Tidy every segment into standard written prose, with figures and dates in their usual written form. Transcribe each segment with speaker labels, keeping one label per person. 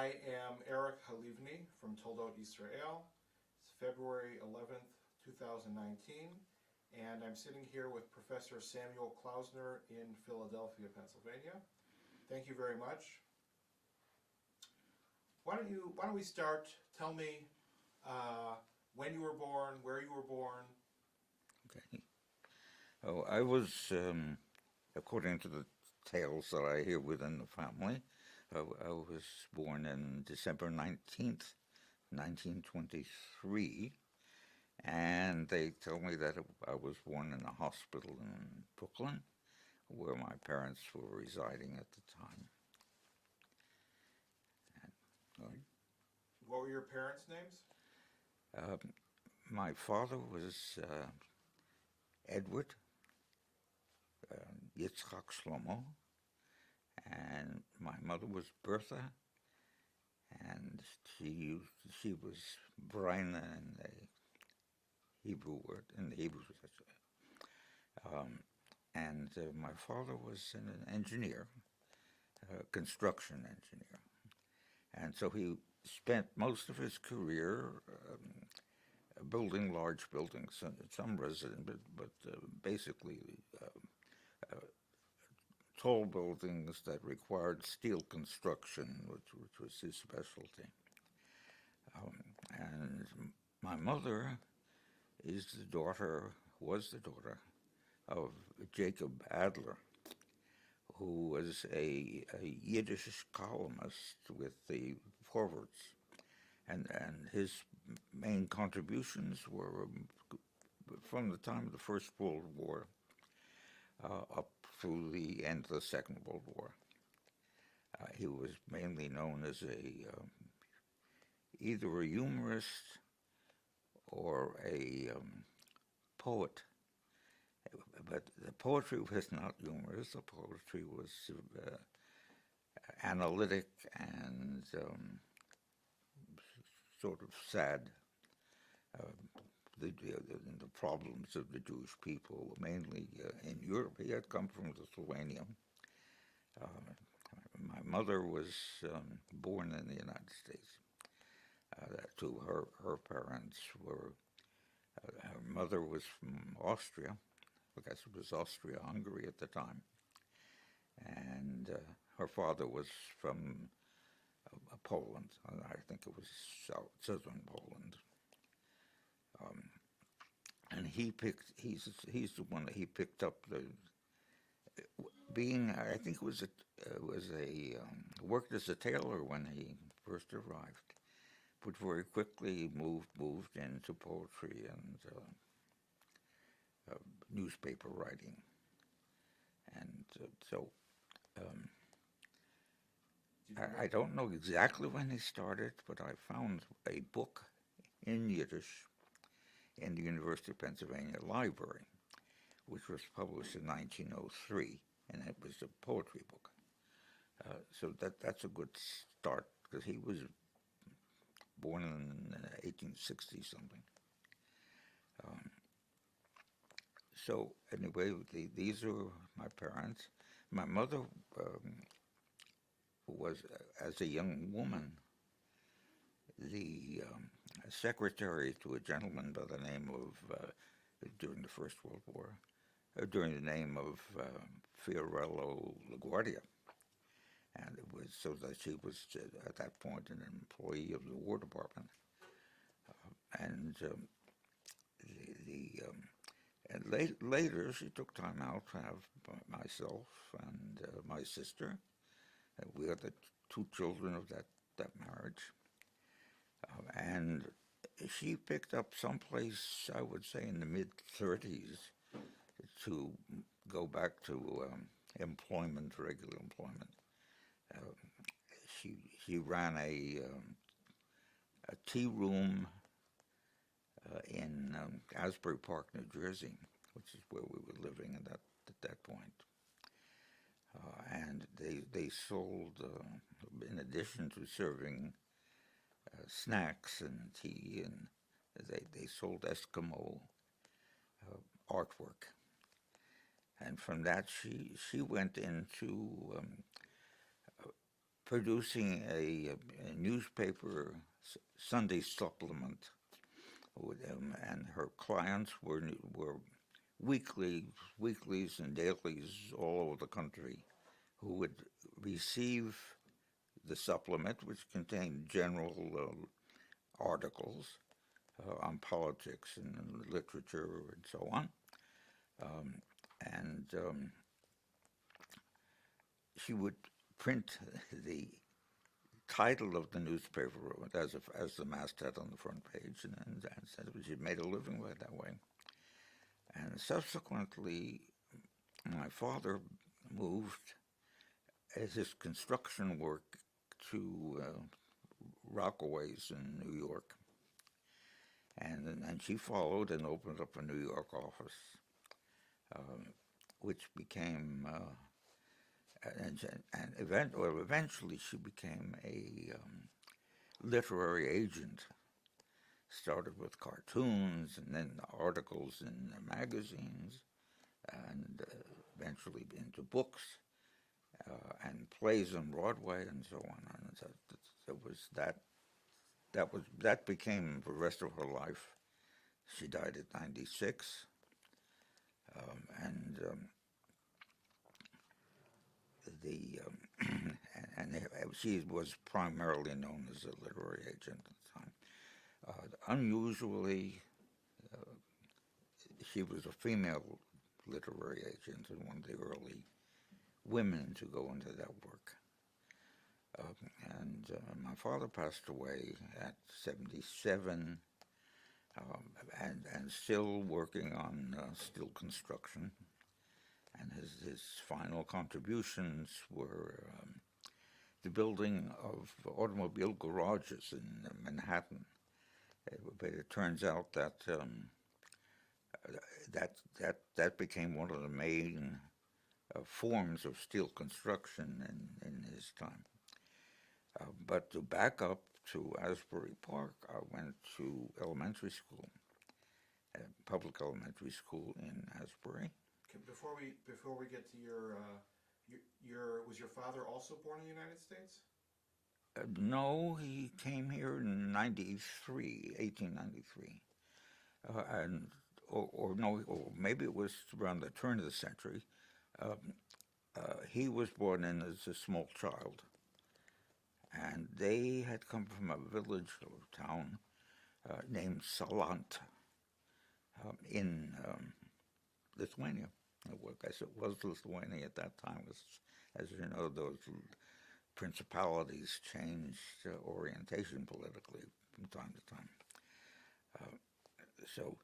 Speaker 1: I am Halivni from Toldos, Israel. It's February 11th, 2019, and I'm sitting here with Professor Samuel Klausner in Philadelphia, Pennsylvania. Thank you very much. Why don't we start? Tell me when you were born, where you were born.
Speaker 2: Okay. Oh, I was, according to the tales that I hear within the family, I was born in December 19th, 1923, and they told me that I was born in a hospital in Brooklyn, where my parents were residing at the time.
Speaker 1: What were your parents' names?
Speaker 2: My father was Edward Yitzchak Shlomo, and my mother was Bertha, and she was Bryna in the Hebrew word, in the Hebrew. And my father was an engineer, construction engineer, and so he spent most of his career building large buildings, some resident, but basically tall buildings that required steel construction, which was his specialty. And my mother was the daughter of Jacob Adler, who was a Yiddish columnist with the Forwards, and his main contributions were from the time of the First World War up through the end of the Second World War. He was mainly known as either a humorist or a poet. But the poetry was not humorous. The poetry was analytic and sort of sad. The problems of the Jewish people, mainly in Europe. He had come from Lithuania. My mother was born in the United States. To her parents were, her mother was from Austria. I guess it was Austria-Hungary at the time. And her father was from Poland. I think it was southern Poland. And he's the one that he picked up I think worked as a tailor when he first arrived, but very quickly moved into poetry and newspaper writing. And I don't know exactly when he started, but I found a book in Yiddish in the University of Pennsylvania Library, which was published in 1903, and it was a poetry book. So that's a good start, because he was born in 1860-something. So anyway, these are my parents. My mother was, as a young woman, the secretary to a gentleman by the name of, during the First World War, during the name of Fiorello LaGuardia. And it was so that she was, at that point, an employee of the War Department. And later, she took time out to have myself and my sister. We are the two children of that marriage. And she picked up someplace, I would say, in the mid-30s to go back to employment, regular employment. She ran a tea room in Asbury Park, New Jersey, which is where we were living at that point. And they sold, in addition to serving snacks and tea, and they sold Eskimo artwork. And from that, she went into producing a newspaper Sunday supplement, and her clients were weeklies and dailies all over the country who would receive the supplement, which contained general articles on politics and literature and so on. She would print the title of the newspaper as the masthead on the front page, and said she made a living by it that way. And subsequently, my father moved his construction work to Rockaways in New York. And she followed and opened up a New York office, which became, eventually she became a literary agent. Started with cartoons and then articles in magazines, and eventually into books and plays on Broadway and so on. And so it was that became the rest of her life. She died at 96, and she was primarily known as a literary agent at the time. Unusually, she was a female literary agent and one of the early women to go into that work. My father passed away at 77, and still working on steel construction. And his final contributions were the building of automobile garages in Manhattan. But it turns out that that became one of the main forms of steel construction in his time. But to back up to Asbury Park, I went to elementary school, public elementary school in Asbury.
Speaker 1: Before we get to was your father also born in the United States?
Speaker 2: No, he came here in 1893. Or maybe it was around the turn of the century. He was born in as a small child. And they had come from a village or town named Salant in Lithuania. I guess it was Lithuania at that time. As you know, those principalities changed orientation politically from time to time. So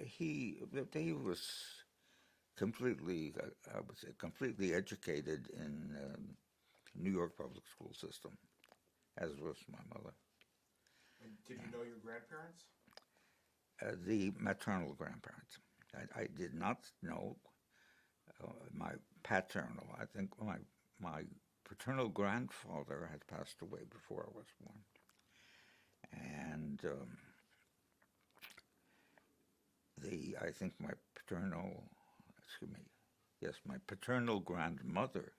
Speaker 2: he was completely, I would say, completely educated in New York public school system, as was my mother.
Speaker 1: And did you know your grandparents?
Speaker 2: The maternal grandparents. I did not know my paternal. I think my paternal grandfather had passed away before I was born. And I think my paternal grandmother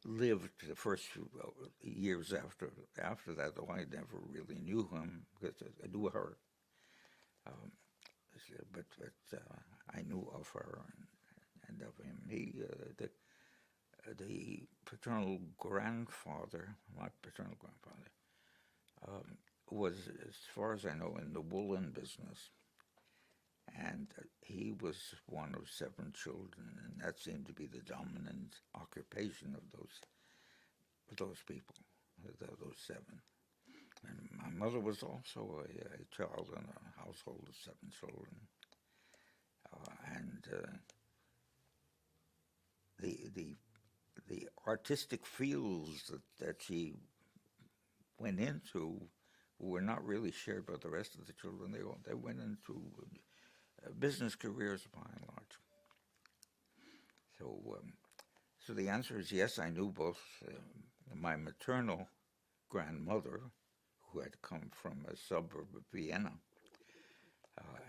Speaker 2: lived the first few years after that, though I never really knew him, because I knew her. But I knew of her and of him. The paternal grandfather, my paternal grandfather, was, as far as I know, in the woolen business. And he was one of 7 children, and that seemed to be the dominant occupation of those people, those 7. And my mother was also a child in a household of 7 children. The artistic fields that she went into were not really shared by the rest of the children. They went into business careers by and large. So the answer is yes. I knew both my maternal grandmother, who had come from a suburb of Vienna,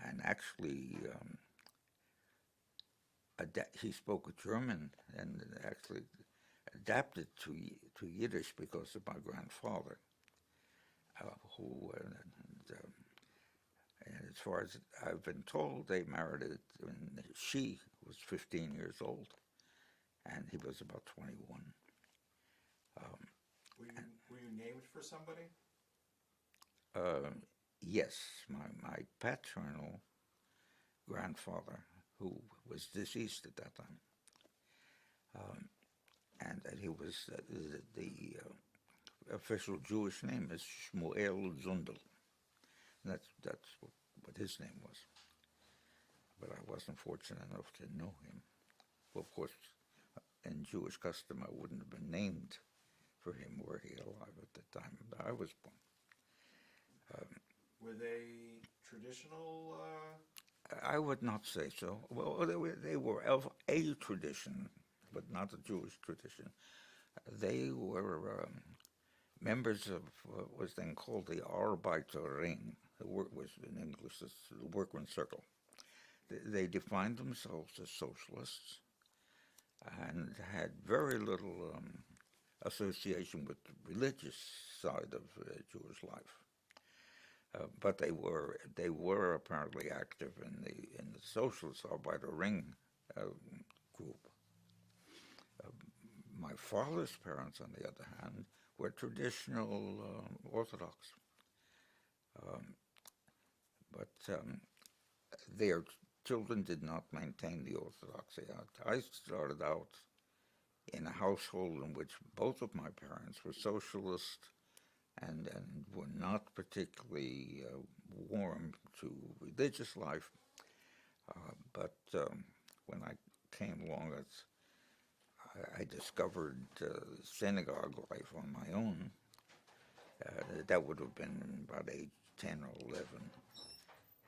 Speaker 2: and actually she spoke German, and actually adapted to Yiddish because of my grandfather, who, and as far as I've been told, they married it when she was 15 years old, and he was about 21.
Speaker 1: Were you named for somebody?
Speaker 2: Yes, my paternal grandfather, who was deceased at that time, and that he was the official Jewish name is Shmuel Zundel. That's what his name was. But I wasn't fortunate enough to know him. Well, of course, in Jewish custom, I wouldn't have been named for him were he alive at the time I was born.
Speaker 1: Were they traditional?
Speaker 2: I would not say so. Well, they were of a tradition, but not a Jewish tradition. They were members of what was then called the Arbeiterring. The work was in English the workman's circle. They defined themselves as socialists and had very little association with the religious side of Jewish life. But they were apparently active in the socialist Arbeiterring group. My father's parents, on the other hand, were traditional Orthodox, but their children did not maintain the Orthodoxy. I started out in a household in which both of my parents were socialist and were not particularly warm to religious life. But when I came along, I discovered synagogue life on my own. That would have been about age 10 or 11.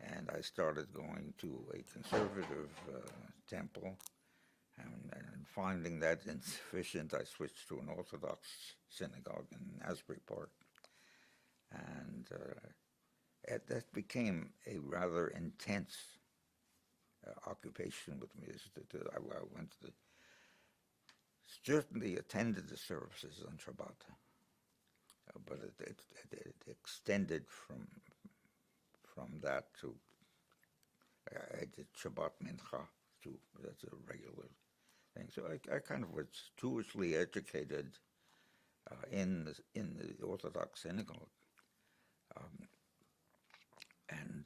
Speaker 2: And I started going to a conservative temple, and finding that insufficient, I switched to an Orthodox synagogue in Asbury Park. And that became a rather intense occupation with me. I went to certainly attended the services on Shabbat, but it extended from that to I did Shabbat Mincha too. That's a regular thing. So I kind of was Jewishly educated in the Orthodox synagogue, and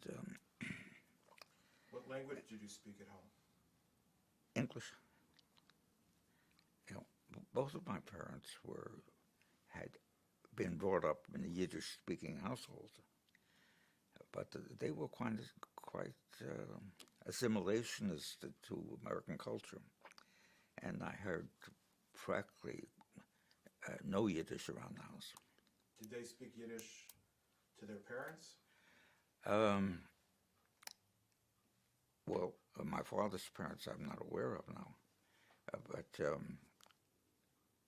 Speaker 1: What language did you speak at home?
Speaker 2: English. You know, both of my parents had been brought up in a Yiddish-speaking household, but they were quite assimilationist to American culture, and I heard practically no Yiddish around the house.
Speaker 1: Did they speak Yiddish to their parents?
Speaker 2: Well, my father's parents I'm not aware of now, but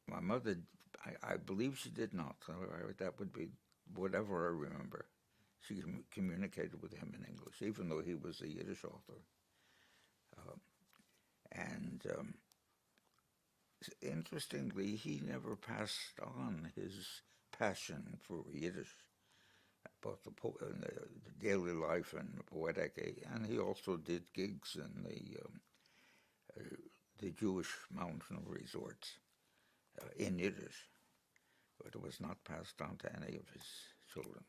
Speaker 2: my mother, I believe she did not. That would be whatever I remember. She communicated with him in English, even though he was a Yiddish author. Interestingly, he never passed on his passion for Yiddish, both the daily life and poetic, and he also did gigs in the Jewish mountain resorts in Yiddish, but it was not passed on to any of his children.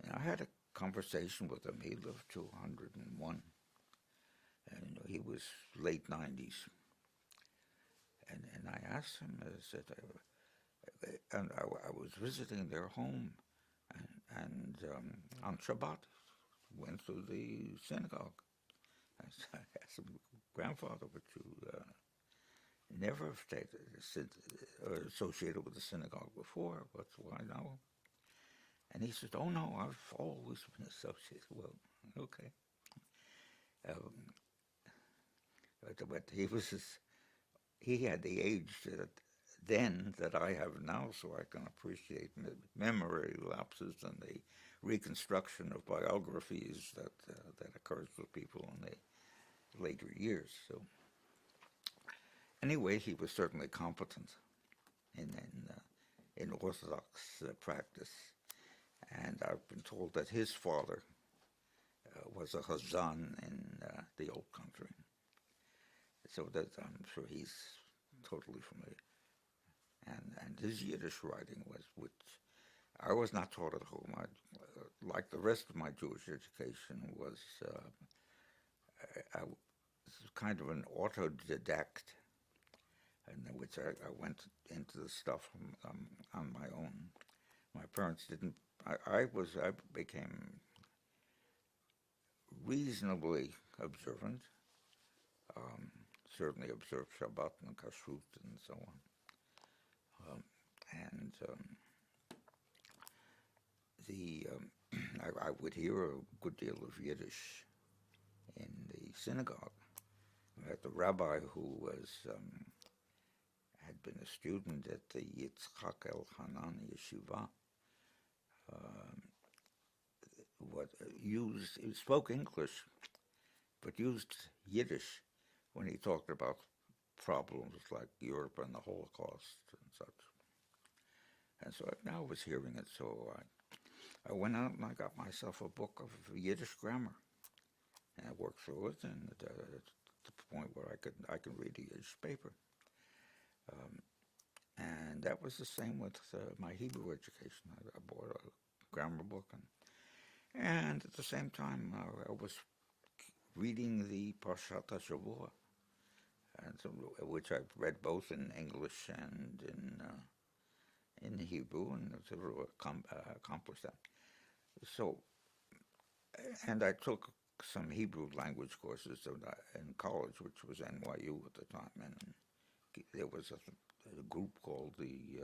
Speaker 2: And I had a conversation with him. He lived to 101, and he was late 90s. And I asked him, I said, and I was visiting their home, and on Shabbat, went to the synagogue. I asked him, Grandfather, would you never have stayed associated with the synagogue before? Why now? And he said, oh no, I've always been associated. Well, okay. But he had the age then that I have now, so I can appreciate memory lapses and the reconstruction of biographies that occurs with people in the later years. So Anyway, he was certainly competent in Orthodox practice, and I've been told that his father was a Chazan in the old country, so that I'm sure he's totally familiar. And his Yiddish writing which I was not taught at home. Like the rest of my Jewish education, was I was kind of an autodidact, in which I went into the stuff on my own. My parents didn't. I became reasonably observant. Certainly observed Shabbat and Kashrut and so on. I would hear a good deal of Yiddish in the synagogue. I had the rabbi who had been a student at the Yitzchak El-Hanan Yeshiva. He spoke English, but used Yiddish when he talked about problems like Europe and the Holocaust and such. And so I was hearing it, so I went out and I got myself a book of Yiddish grammar, and I worked through it, and to the point where I could read a Yiddish paper. And that was the same with my Hebrew education. I bought a grammar book, and at the same time I was reading the Parshat HaShavua, and so, which I've read both in English and in Hebrew, and sort of accomplished that. So, and I took some Hebrew language courses in college, which was NYU at the time, and there was a group called the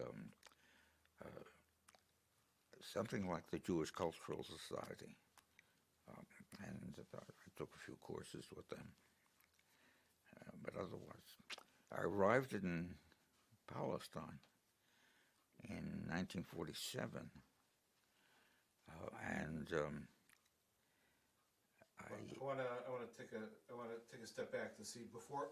Speaker 2: something like the Jewish Cultural Society, and I took a few courses with them. But otherwise, I arrived in Palestine in 1947, and
Speaker 1: I want to take a step back to see before.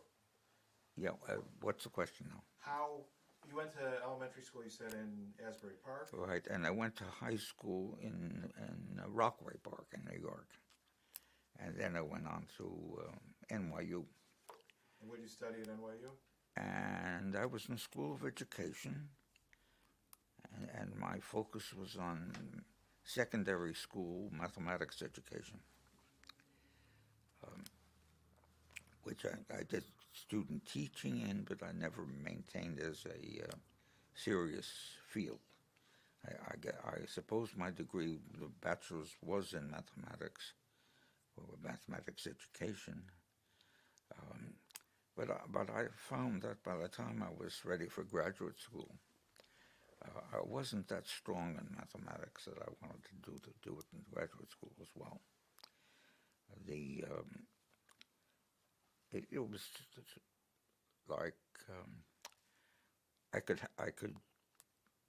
Speaker 2: Yeah, what's the question now?
Speaker 1: How you went to elementary school? You said in Asbury Park.
Speaker 2: Right, and I went to high school in Rockaway Park in New York, and then I went on to NYU.
Speaker 1: And what did you study at NYU?
Speaker 2: And I was in the School of Education, and my focus was on secondary school mathematics education, which I did student teaching in, but I never maintained as a serious field. I suppose my degree, the bachelor's, was in mathematics, or mathematics education. But I found that by the time I was ready for graduate school, I wasn't that strong in mathematics that I wanted to do it in graduate school as well. It was like I could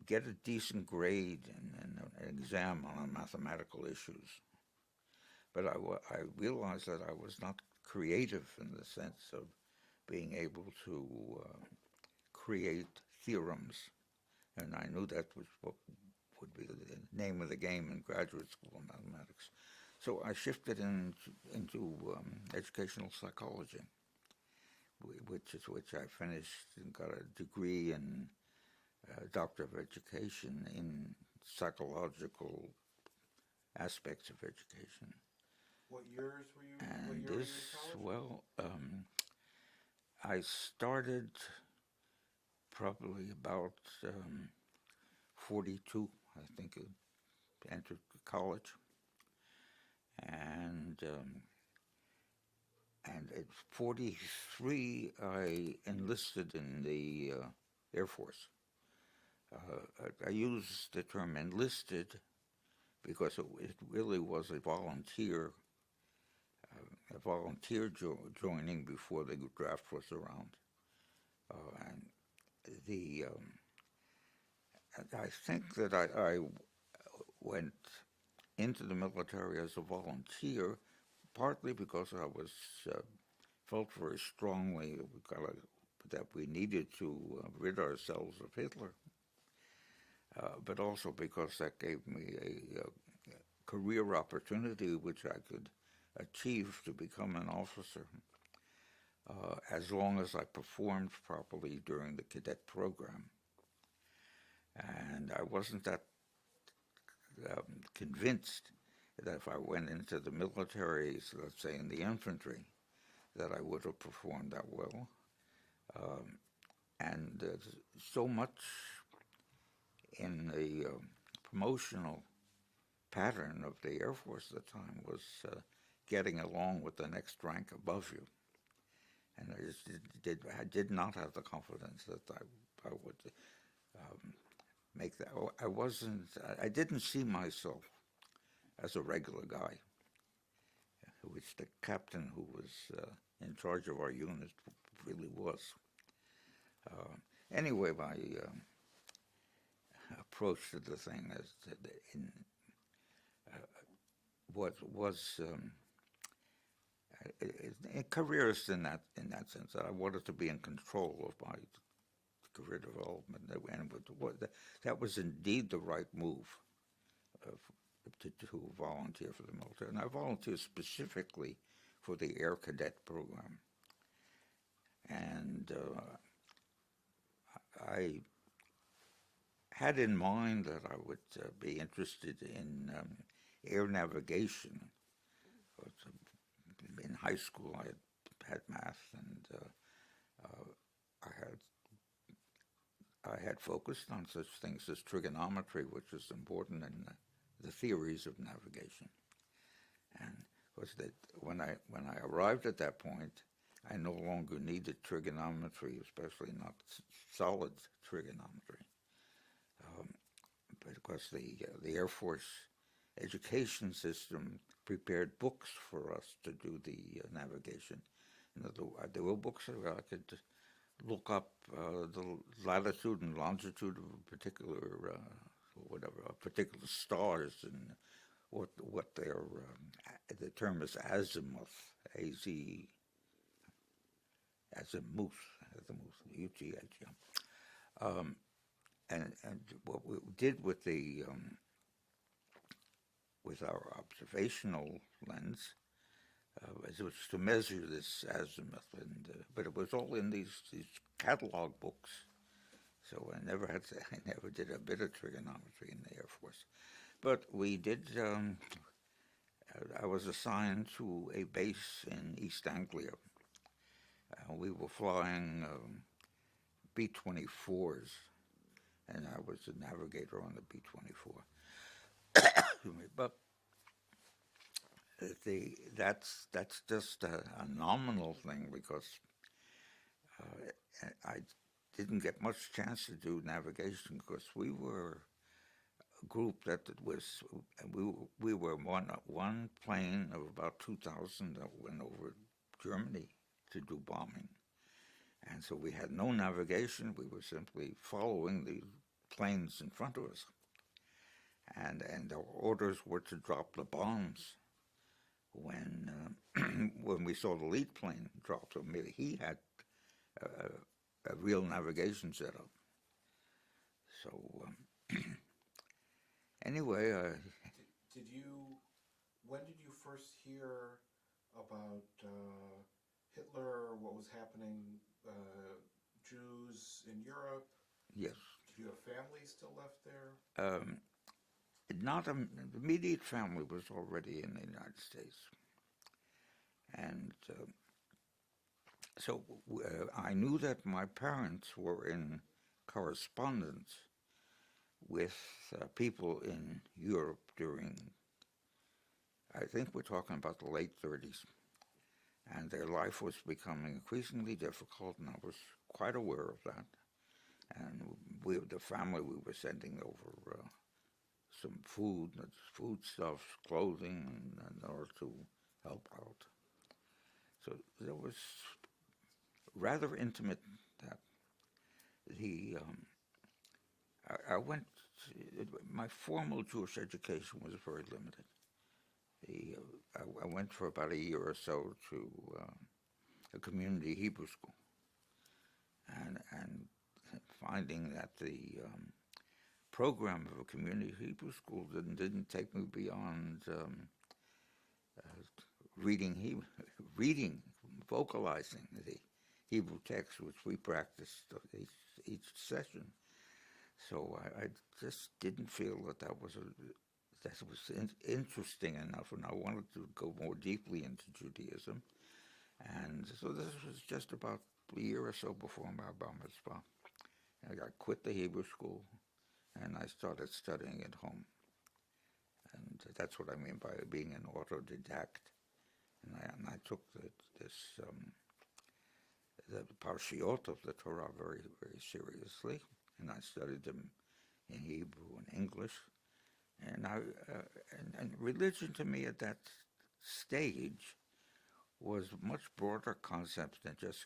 Speaker 2: get a decent grade in an exam on mathematical issues, but I realized that I was not creative in the sense of being able to create theorems, and I knew that was what would be the name of the game in graduate school in mathematics. So I shifted into educational psychology, which I finished and got a degree in Doctor of Education in psychological aspects of education.
Speaker 1: What years were you?
Speaker 2: And
Speaker 1: what year
Speaker 2: this,
Speaker 1: were you in college?
Speaker 2: well, I started probably about 42, I think, entered college, and at 43 I enlisted in the Air Force. I use the term enlisted because it really was a volunteer joining before the draft was around, and I think that I went into the military as a volunteer, partly because I was felt very strongly that we've got to that we needed to rid ourselves of Hitler, but also because that gave me a career opportunity which I could achieve to become an officer as long as I performed properly during the cadet program. And I wasn't that convinced that if I went into the military, so let's say in the infantry, that I would have performed that well. And so much in the promotional pattern of the Air Force at the time was getting along with the next rank above you. And I just did not have the confidence that I would make that. I didn't see myself as a regular guy, which the captain who was in charge of our unit really was. Anyway, my approach to the thing is a careerist in that sense. That I wanted to be in control of my career development, and that was indeed the right move to volunteer for the military. And I volunteered specifically for the Air Cadet program. And I had in mind that I would be interested in air navigation. In high school, I had math, and I had focused on such things as trigonometry, which is important in the theories of navigation. And was that when I arrived at that point, I no longer needed trigonometry, especially not solid trigonometry, because the Air Force education system prepared books for us to do the navigation. There were books where I could look up the latitude and longitude of a particular particular stars, and what their the term is azimuth, azimuth, UTH. And what we did with with our observational lens was to measure this azimuth, but it was all in these catalog books. So I never did a bit of trigonometry in the Air Force. But we did, I was assigned to a base in East Anglia. We were flying B-24s, and I was a navigator on the B-24. But that's just a nominal thing, because I didn't get much chance to do navigation, because we were a group that we were one plane of about 2,000 that went over Germany to do bombing. And so we had no navigation. We were simply following the planes in front of us. And our orders were to drop the bombs when we saw the lead plane drop. So maybe he had a real navigation setup. So anyway,
Speaker 1: when did you first hear about Hitler, what was happening, Jews in Europe?
Speaker 2: Yes.
Speaker 1: Do you have family still left there?
Speaker 2: Not the immediate family was already in the United States. And so I knew that my parents were in correspondence with people in Europe during, I think we're talking about the late 30s. And their life was becoming increasingly difficult, and I was quite aware of that. And the family, we were sending over some foodstuffs, clothing, in order to help out. So there was rather intimate that I went. My formal Jewish education was very limited. I went for about a year or so to a community Hebrew school, and finding that the program of a community Hebrew school didn't take me beyond reading, vocalizing the Hebrew text, which we practiced each session. So I just didn't feel that was interesting enough, and I wanted to go more deeply into Judaism. And so this was just about a year or so before my bar mitzvah. I quit the Hebrew school, and I started studying at home. And that's what I mean by being an autodidact. And I took the parshiot of the Torah very, very seriously, and I studied them in Hebrew and English. And and religion to me at that stage was a much broader concept than just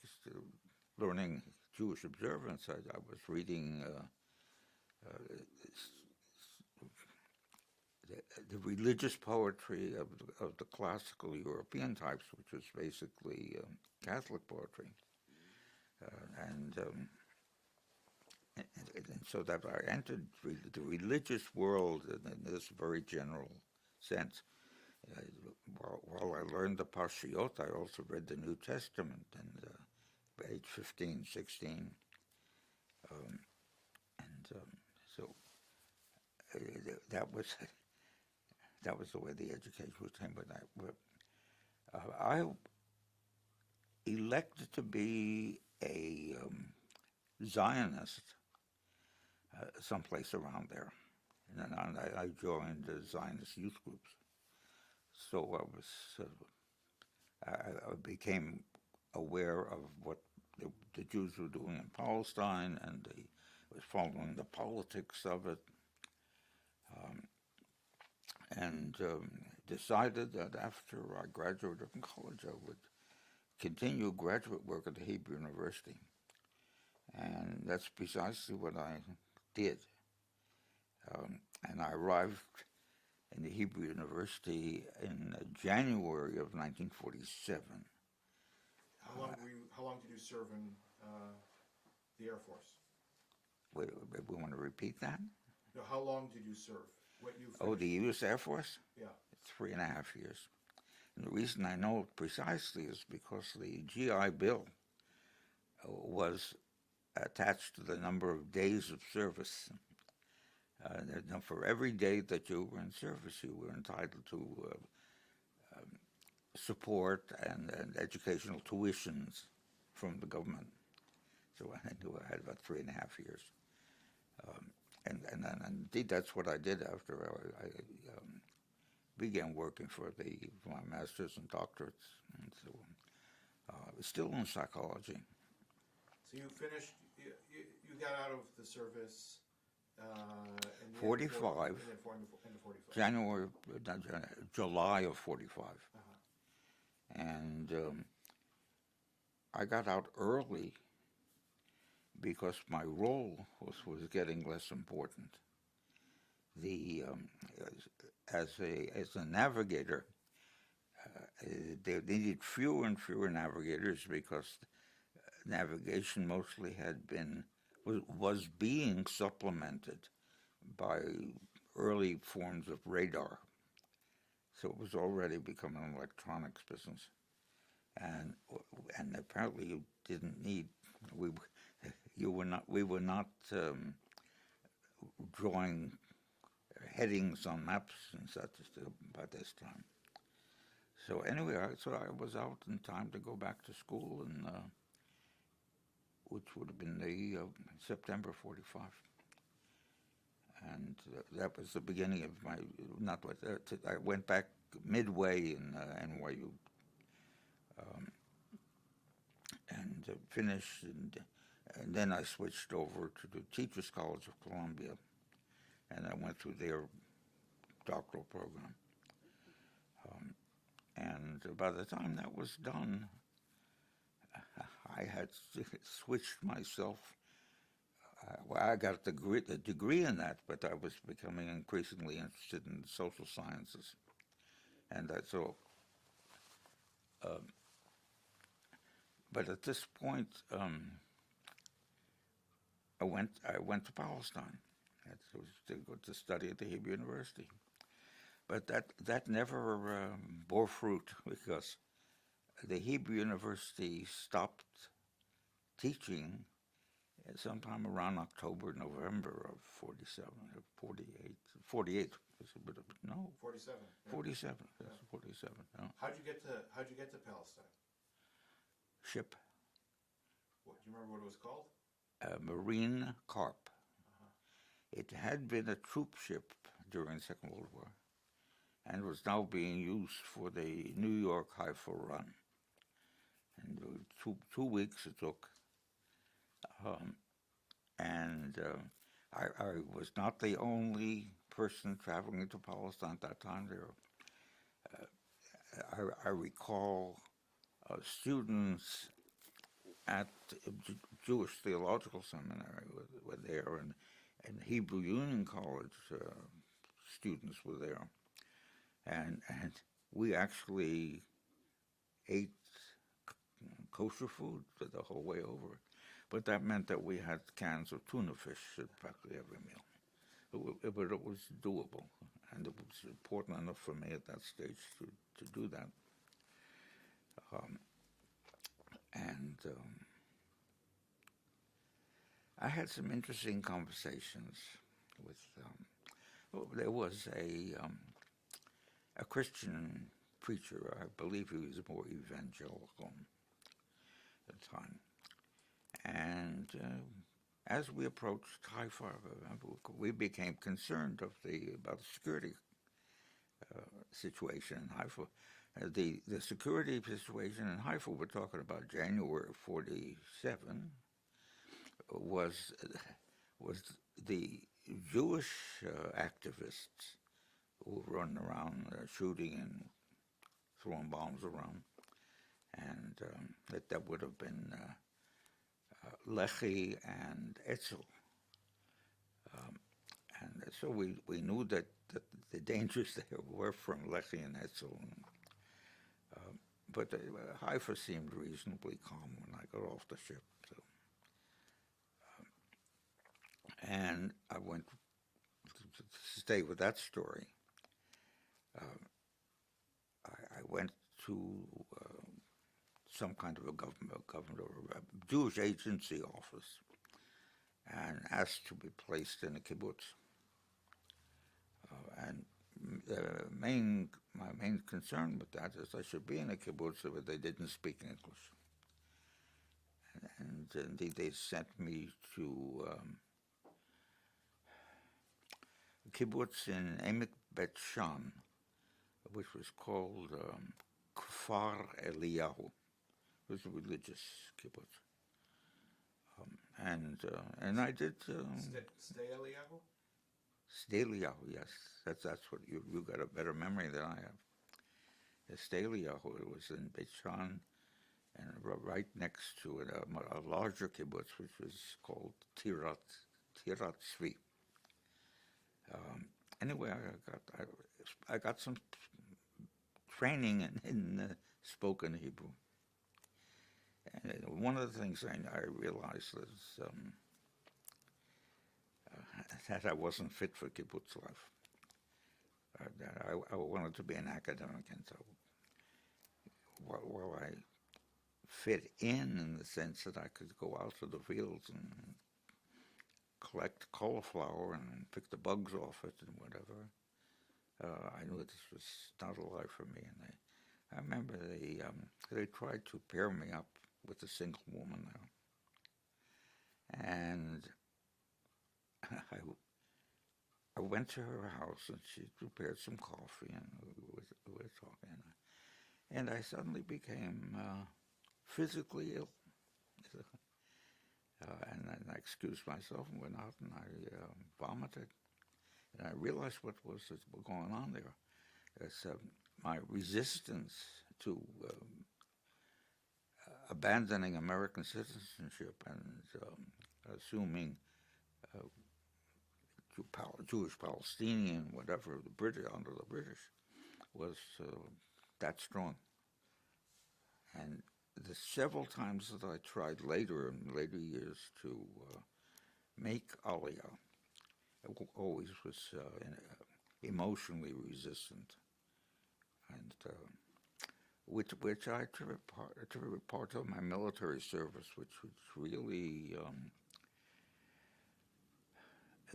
Speaker 2: learning Jewish observance. I was reading the religious poetry of the classical European types, which was basically Catholic poetry. And so that I entered the religious world in this very general sense. While I learned the Parshiot, I also read the New Testament at age 15, 16. So that was the way the education was taken. But I elected to be a Zionist someplace around there. And I joined the Zionist youth groups. So I became aware of what the Jews were doing in Palestine, and I was following the politics of it, and decided that after I graduated from college, I would continue graduate work at the Hebrew University. And that's precisely what I did. And I arrived in the Hebrew University in January of 1947.
Speaker 1: How long did you serve in the Air Force?
Speaker 2: Wait, we want to repeat that?
Speaker 1: No, how long did you serve?
Speaker 2: The U.S. Air Force?
Speaker 1: Yeah.
Speaker 2: 3.5 years. And the reason I know it precisely is because the GI Bill was attached to the number of days of service. For every day that you were in service, you were entitled to support and educational tuitions from the government. So I knew I had about 3.5 years. And indeed, that's what I did after I began working for my master's and doctorates. And so still in psychology.
Speaker 1: So you finished, you got out of the service in
Speaker 2: 45. July of 45. And I got out early because my role was getting less important. As a navigator, they needed fewer and fewer navigators because navigation mostly was being supplemented by early forms of radar. So it was already becoming an electronics business, and apparently you didn't need we were not drawing headings on maps and such by this time. So anyway, I was out in time to go back to school, and which would have been the September 45. And that was the beginning of my, I went back midway in NYU and finished, and then I switched over to the Teachers College of Columbia, and I went through their doctoral program. And by the time that was done, I had switched myself. I got a degree in that, but I was becoming increasingly interested in social sciences. And but at this point, I went to Palestine. That was to go to study at the Hebrew University. But that never bore fruit because the Hebrew University stopped teaching sometime around October, November of 47, 48. 48 was a bit of, no.
Speaker 1: 47. Yeah.
Speaker 2: 47,
Speaker 1: Yeah.
Speaker 2: yes, 47. No.
Speaker 1: How'd you get to Palestine?
Speaker 2: Ship,
Speaker 1: Do you remember what it was called?
Speaker 2: Marine Carp.
Speaker 1: Uh-huh.
Speaker 2: It had been a troop ship during the Second World War and was now being used for the New York-Haifa run. And two weeks it took. I was not the only person traveling into Palestine at that time. I recall students at Jewish Theological Seminary were there, and Hebrew Union College students were there, and we actually ate kosher food for the whole way over. But that meant that we had cans of tuna fish at practically every meal. But it was doable, and it was important enough for me at that stage to do that. I had some interesting conversations with. There was a Christian preacher. I believe he was more evangelical at the time. And as we approached Haifa, we became concerned about the security situation in Haifa. The security situation in Haifa, we're talking about January 47, was the Jewish activists who were running around shooting and throwing bombs around, and that would have been Lehi and Etzel. And so we knew that the dangers there were from Lehi and Etzel. But Haifa seemed reasonably calm when I got off the ship. So. And I went to stay with that story. I went to some kind of a Jewish agency office and asked to be placed in a kibbutz. And my main concern with that is I should be in a kibbutz but they didn't speak English. And indeed they sent me to a kibbutz in Emek Bet Shan, which was called Kfar Eliyahu. It was a religious kibbutz. And I did...
Speaker 1: Stay Eliyahu?
Speaker 2: Steliyahu, yes. That's what you got a better memory than I have. Steliyahu, it was in Beit Shan, and right next to it, a larger kibbutz, which was called Tirat Tzvi. Anyway, I got some training in spoken Hebrew. And one of the things I realized is that I wasn't fit for kibbutz life. I wanted to be an academic, and so while I fit in the sense that I could go out to the fields and collect cauliflower and pick the bugs off it and whatever, I knew this was not a life for me. And I remember they tried to pair me up with a single woman there. And I went to her house and she prepared some coffee and we were talking. And I suddenly became physically ill. And I excused myself and went out and I vomited. And I realized what was going on there. It's my resistance to abandoning American citizenship and assuming Jewish Palestinian, whatever, the British under the British, was that strong. And the several times that I tried later in later years to make Aryeh. Always was emotionally resistant, and which I attribute part of my military service, which really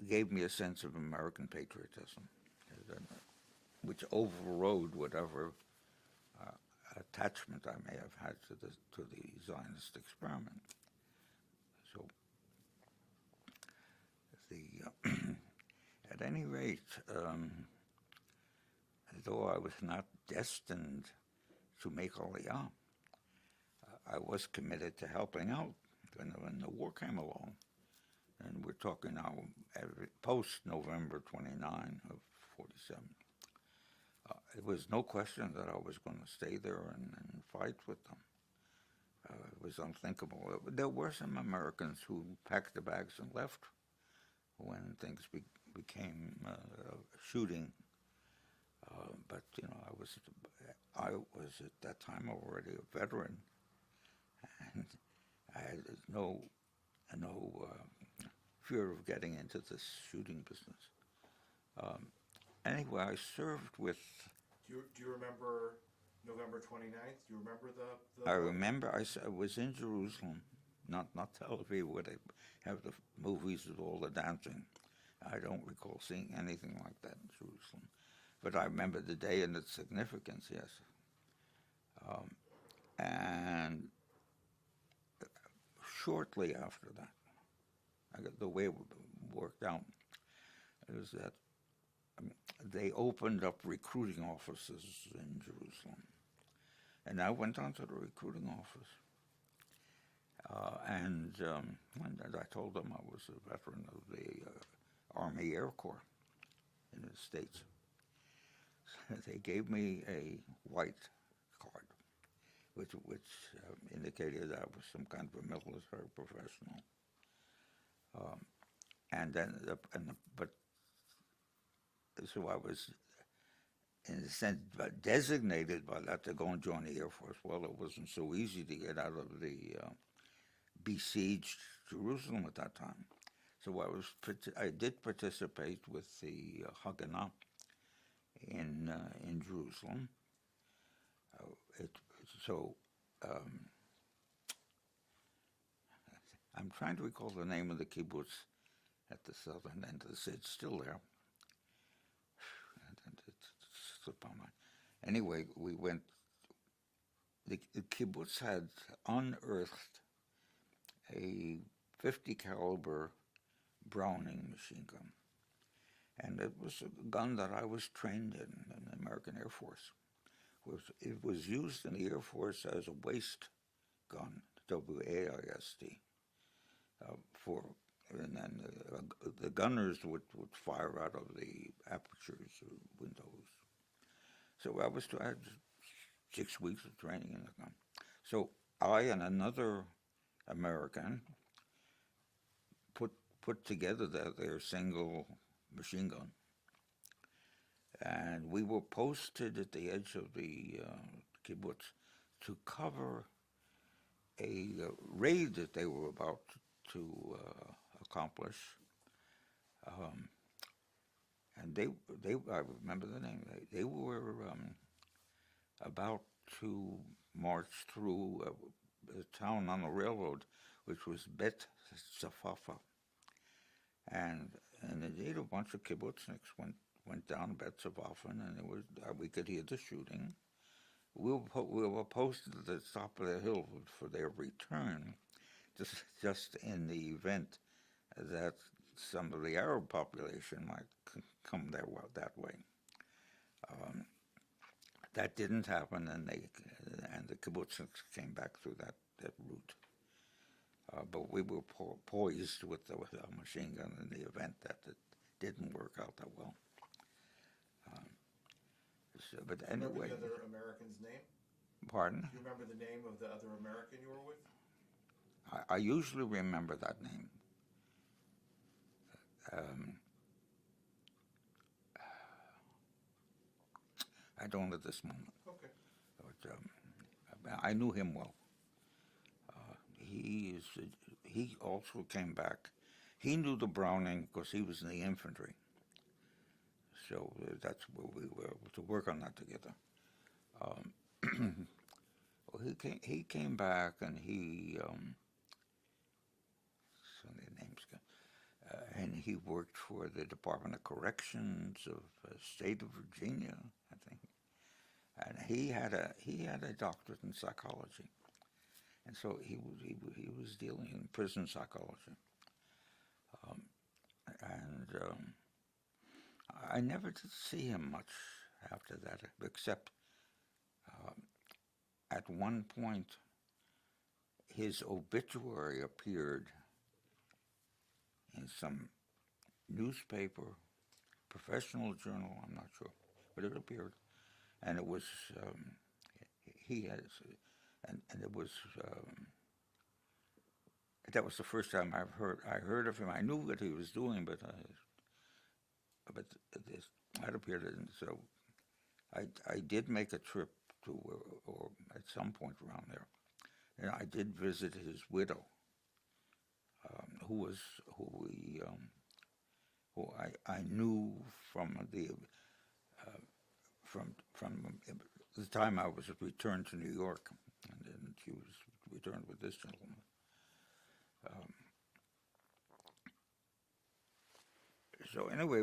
Speaker 2: gave me a sense of American patriotism, which overrode whatever attachment I may have had to the Zionist experiment. So, at any rate, though I was not destined to make Aliyah, I was committed to helping out when the war came along. And we're talking now post-November 29 of 47. It was no question that I was going to stay there and fight with them. It was unthinkable. There were some Americans who packed the bags and left when things became shooting. But I was at that time already a veteran, and I had no fear of getting into this shooting business. Anyway, I served with.
Speaker 1: Do you remember November 29th? Do you remember the
Speaker 2: I remember I was in Jerusalem, not Tel Aviv, where they have the movies with all the dancing. I don't recall seeing anything like that in Jerusalem. But I remember the day and its significance, yes. And shortly after that, the way it worked out is that they opened up recruiting offices in Jerusalem. And I went on to the recruiting office. And I told them I was a veteran of the Army Air Corps in the States. They gave me a white card, which indicated that I was some kind of a military professional. So I was, in a sense, designated by that to go and join the Air Force. Well, it wasn't so easy to get out of the besieged Jerusalem at that time. So I did participate with the Haganah in Jerusalem. I'm trying to recall the name of the kibbutz at the southern end of the city. It's still there. It's slipped my mind. Anyway, we went. The kibbutz had unearthed a 50 caliber Browning machine gun. And it was a gun that I was trained in the American Air Force. It was used in the Air Force as a waist gun, W-A-I-S-T, and then the gunners would fire out of the apertures or windows. So I had 6 weeks of training in the gun. So I and another American put together their single machine gun, and we were posted at the edge of the kibbutz to cover a raid that they were about to accomplish. And they I remember the name. They were about to march through a town on the railroad, which was Bet Zafafa. And indeed, a bunch of kibbutzniks went down Bet Zafafa, and we could hear the shooting. We were posted at the top of the hill for their return, just in the event that some of the Arab population might come that way. That didn't happen, and the kibbutzniks came back through that route. But we were poised with a machine gun in the event that it didn't work out that well. But anyway.
Speaker 1: Remember the other American's name?
Speaker 2: Pardon?
Speaker 1: Do you remember the name of the other American you were with?
Speaker 2: I usually remember that name. I don't at this moment.
Speaker 1: Okay.
Speaker 2: But I knew him well. He also came back. he knew the Browning because he was in the infantry. So that's where we were able to work on that together. Well, he came back and he so the names and he worked for the Department of Corrections of the state of Virginia, I think. And he had a doctorate in psychology, and so he was dealing in prison psychology. I never did see him much after that, except at one point his obituary appeared in some newspaper, professional journal, I'm not sure, but it appeared, and it was it was that was the first time I heard of him. I knew what he was doing, but this had appeared, and so I did make a trip to, or at some point around there, and I did visit his widow, who I knew from the time I was returned to New York, and then she was returned with this gentleman. So anyway,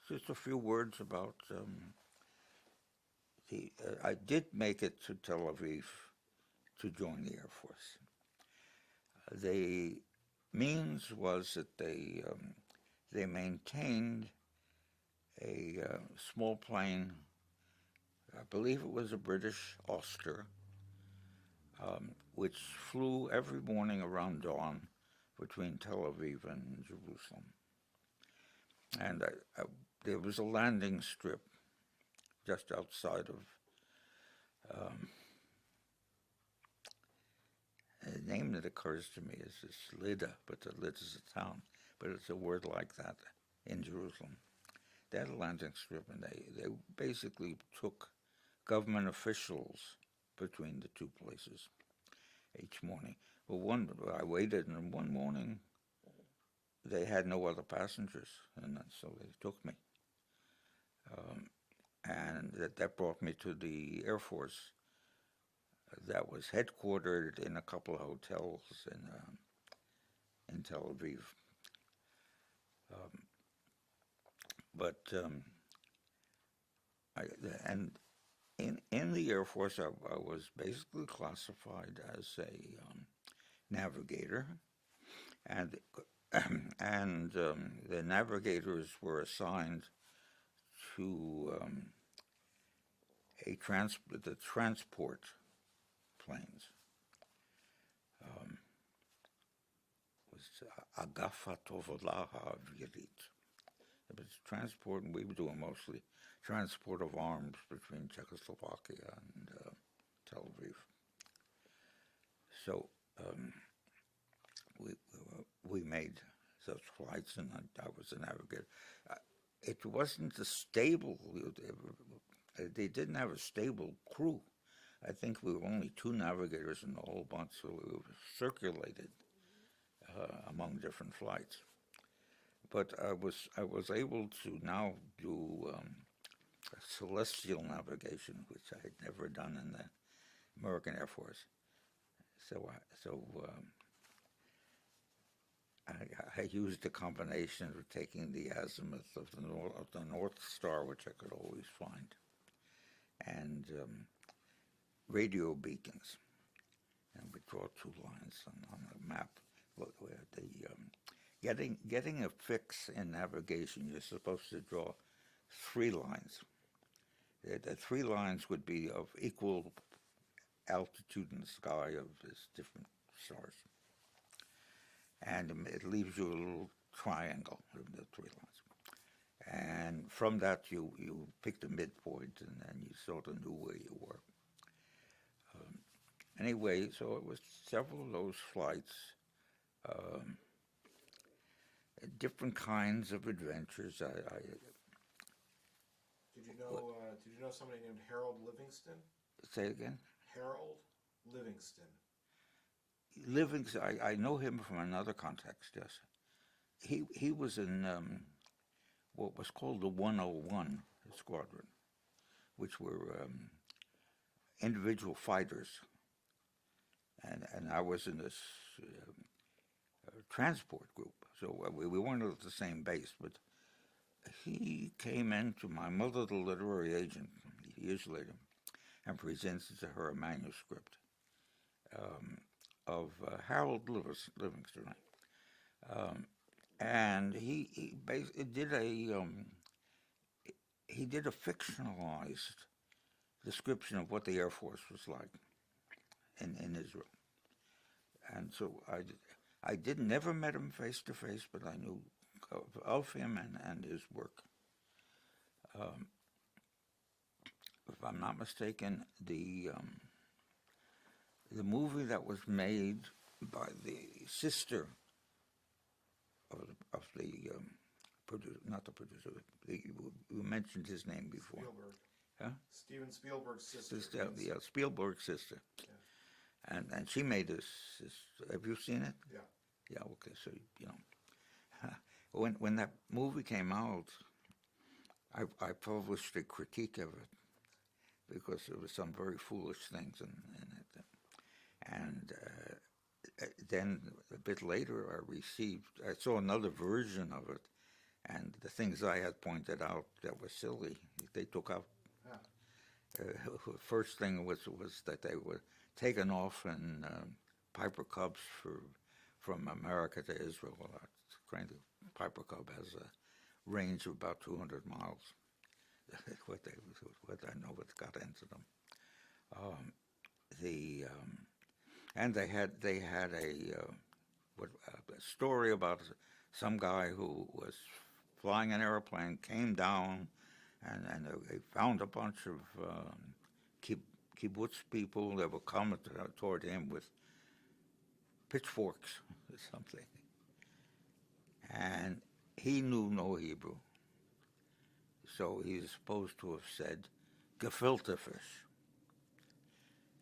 Speaker 2: just a few words about I did make it to Tel Aviv to join the Air Force. The means was that they maintained a small plane, I believe it was a British Oster, which flew every morning around dawn between Tel Aviv and Jerusalem. And there was a landing strip just outside of, the name that occurs to me is Lida, but Lida is a town, but it's a word like that in Jerusalem. They had a landing strip, and they basically took government officials between the two places each morning. Well, I waited, and one morning they had no other passengers, and so they took me. And that brought me to the Air Force that was headquartered in a couple of hotels in Tel Aviv. In the Air Force, I was basically classified as a navigator, and the navigators were assigned to the transport planes. Was Agafa Tovola Ha'avirit. It was transport, and we were doing mostly transport of arms between Czechoslovakia and Tel Aviv. So we made such flights, and I was a navigator. It wasn't a stable. They didn't have a stable crew. I think we were only 2 navigators in the whole bunch, so we were circulated among different flights. But I was able to now do celestial navigation, which I had never done in the American Air Force. So I used a combination of taking the azimuth of the North Star, which I could always find, and radio beacons, and we draw 2 lines on the map. Getting a fix in navigation, you're supposed to draw 3 lines. The 3 lines would be of equal altitude in the sky of these different stars, and it leaves you a little triangle of the 3 lines. And from that, you picked a midpoint, and then you sort of knew where you were. Anyway, so it was several of those flights, different kinds of adventures.
Speaker 1: Did you know somebody named Harold Livingston?
Speaker 2: Say again?
Speaker 1: Harold Livingston.
Speaker 2: I know him from another context, yes. he was in what was called the 101 Squadron, which were individual fighters, and I was in this transport group. So we weren't at the same base, but he came in to my mother, the literary agent, years later, and presented to her a manuscript of Harold Livingston. And he did a fictionalized description of what the Air Force was like in Israel. And so I never met him face to face, but I knew of him and his work. If I'm not mistaken, the movie that was made by the sister of the producer, not the producer, you mentioned his name before.
Speaker 1: Spielberg.
Speaker 2: Huh?
Speaker 1: Steven Spielberg's sister.
Speaker 2: Yeah, Spielberg's sister.
Speaker 1: Yeah.
Speaker 2: And she made this. Have you seen it?
Speaker 1: Yeah.
Speaker 2: Yeah. Okay. So you know, when that movie came out, I published a critique of it because there were some very foolish things in it, and then a bit later I saw another version of it, and the things I had pointed out that were silly, they took out. First thing was that they were taken off in Piper Cubs from America to Israel. That Piper Cub has a range of about 200 miles. what I know what got into them. And they had a story about some guy who was flying an airplane, came down, and they found a bunch of kibbutz people that were coming toward him with pitchforks or something. And he knew no Hebrew, so he's supposed to have said gefilte fish.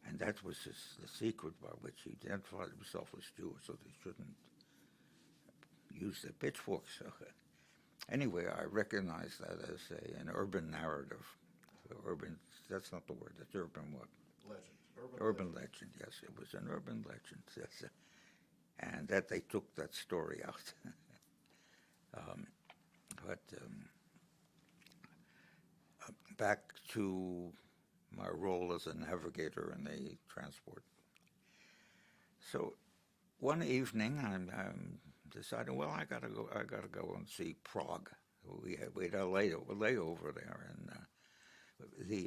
Speaker 2: And that was the secret by which he identified himself as Jewish, so they shouldn't use their pitchforks. Anyway, I recognize that as an urban narrative. Urban, that's not the word, that's urban what?
Speaker 1: Legend.
Speaker 2: Urban legend, yes. It was an urban legend. Yes. And that they took that story out. Back to my role as a navigator in the transport. So one evening, I'm deciding, well, I gotta go and see Prague. We had a layover there, and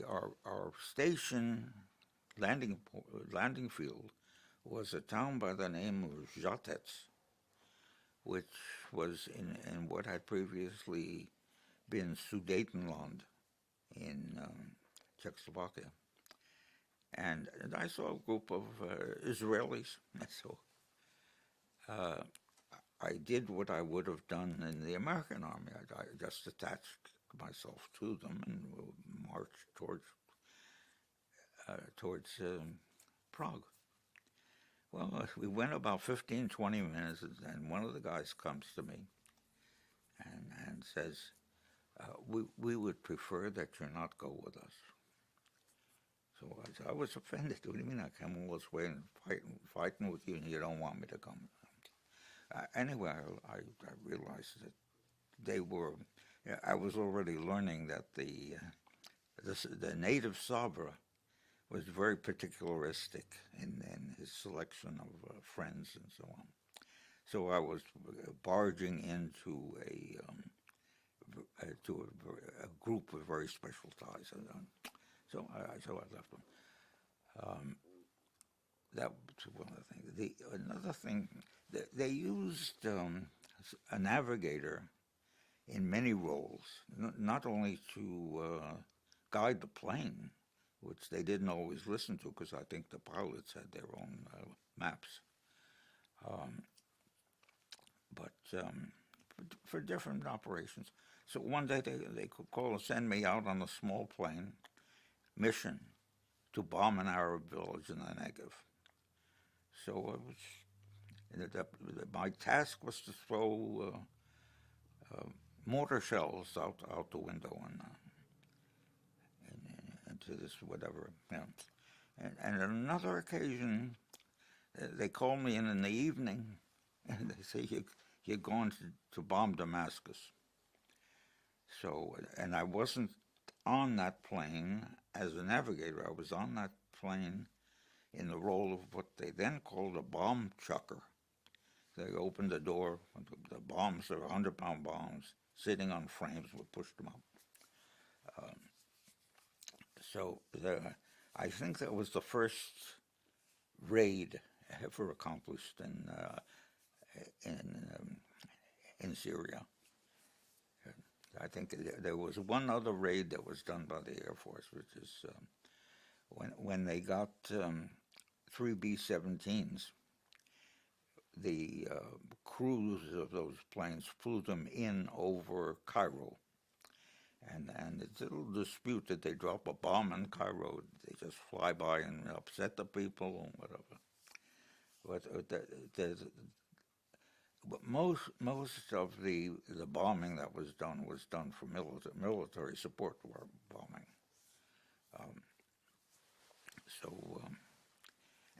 Speaker 2: our station landing field was a town by the name of Žatec, which was in what had previously been Sudetenland in Czechoslovakia. And I saw a group of Israelis. So I did what I would have done in the American Army. I just attached myself to them and marched towards Prague. Well, we went about 15, 20 minutes, and one of the guys comes to me and says, we would prefer that you not go with us. So I was offended. What do you mean I came all this way and fighting with you and you don't want me to come? Anyway, I realized that they were, I was already learning that the native Sabra was very particularistic in his selection of friends and so on. So I was barging into a group with very special ties. So I left them. That was one of the things. Another thing, they used a navigator in many roles, not only to guide the plane, which they didn't always listen to because I think the pilots had their own maps, but for different operations. So one day they could call and send me out on a small plane mission to bomb an Arab village in the Negev. So my task was to throw mortar shells out the window and into this whatever. You know. And on another occasion, they call me in the evening, and they say, you're going to bomb Damascus. So, and I wasn't on that plane as a navigator. I was on that plane in the role of what they then called a bomb chucker. They opened the door, the bombs, they were 100-pound bombs, sitting on frames, we pushed them up. I think that was the first raid ever accomplished in Syria. I think there was one other raid that was done by the Air Force, which is when they got 3 B-17s, the crews of those planes flew them in over Cairo. And it's a little dispute that they drop a bomb in Cairo. They just fly by and upset the people and whatever. But most of the bombing that was done for military support bombing.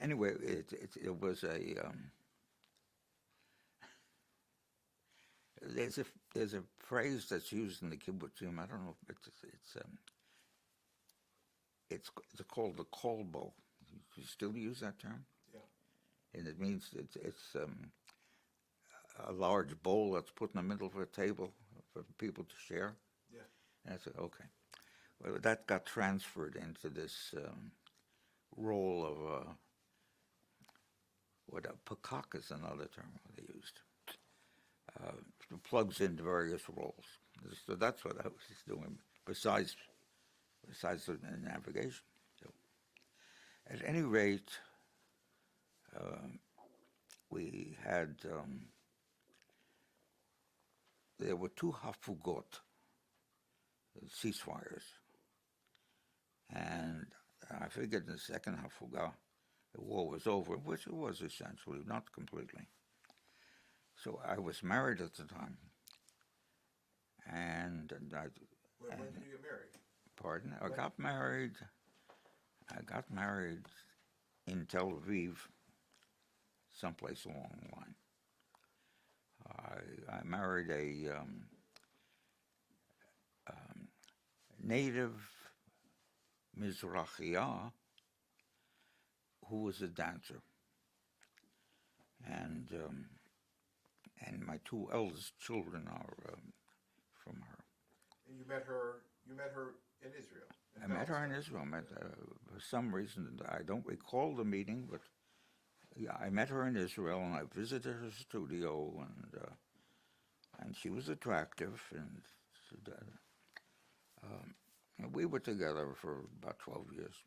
Speaker 2: Anyway, it was a there's a phrase that's used in the kibbutzim. I don't know if it's called the kolbo. You still use that term? Yeah. And it means it's a large bowl that's put in the middle of a table for people to share. Yeah. And I said, okay. Well, that got transferred into this role of what a peacock is another term they used. Plugs into various roles. So that's what I was doing besides the navigation. So, at any rate, we had there were 2 hafugot, ceasefires, and I figured in the second hafuga the war was over, which it was essentially, not completely. So I was married at the time, and
Speaker 1: when did you get married?
Speaker 2: Pardon? I got married in Tel Aviv, someplace along the line. I married a native Mizrahiya who was a dancer, and my 2 eldest children are from her.
Speaker 1: And you met her in Israel?
Speaker 2: I met her in Israel. For some reason, I don't recall the meeting, but yeah, I met her in Israel, and I visited her studio, and she was attractive, and we were together for about 12 years.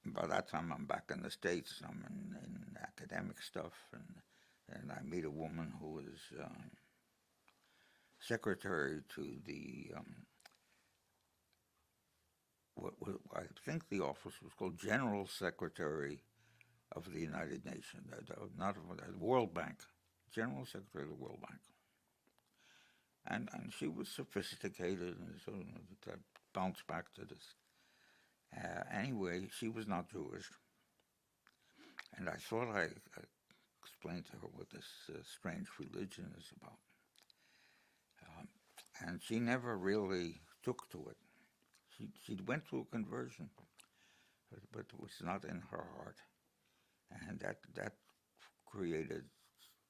Speaker 2: By that time, I'm back in the States. I'm in academic stuff, and I meet a woman who is secretary to the what I think the office was called General Secretary of the United Nations, not the World Bank, General Secretary of the World Bank. And she was sophisticated, and so that bounced back to this. Anyway, she was not Jewish, and I thought I explained to her what this strange religion is about. And she never really took to it. She went through a conversion, but it was not in her heart, and that created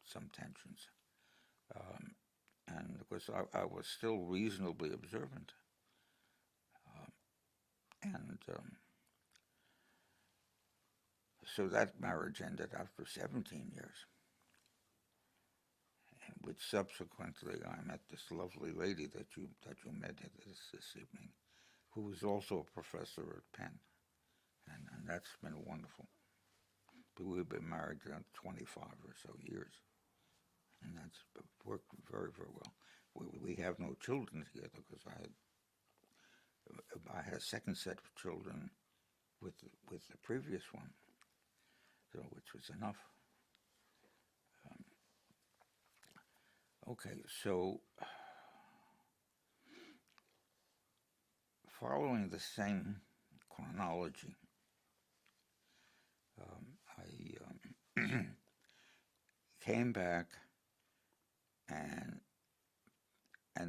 Speaker 2: some tensions. And of course, I was still reasonably observant. So that marriage ended after 17 years, which subsequently I met this lovely lady that you met this evening, who was also a professor at Penn, and that's been wonderful. But we've been married 25 or so years, and that's worked very, very well. We have no children together because I had a second set of children with the previous one, so which was enough. Okay, so following the same chronology, I came back and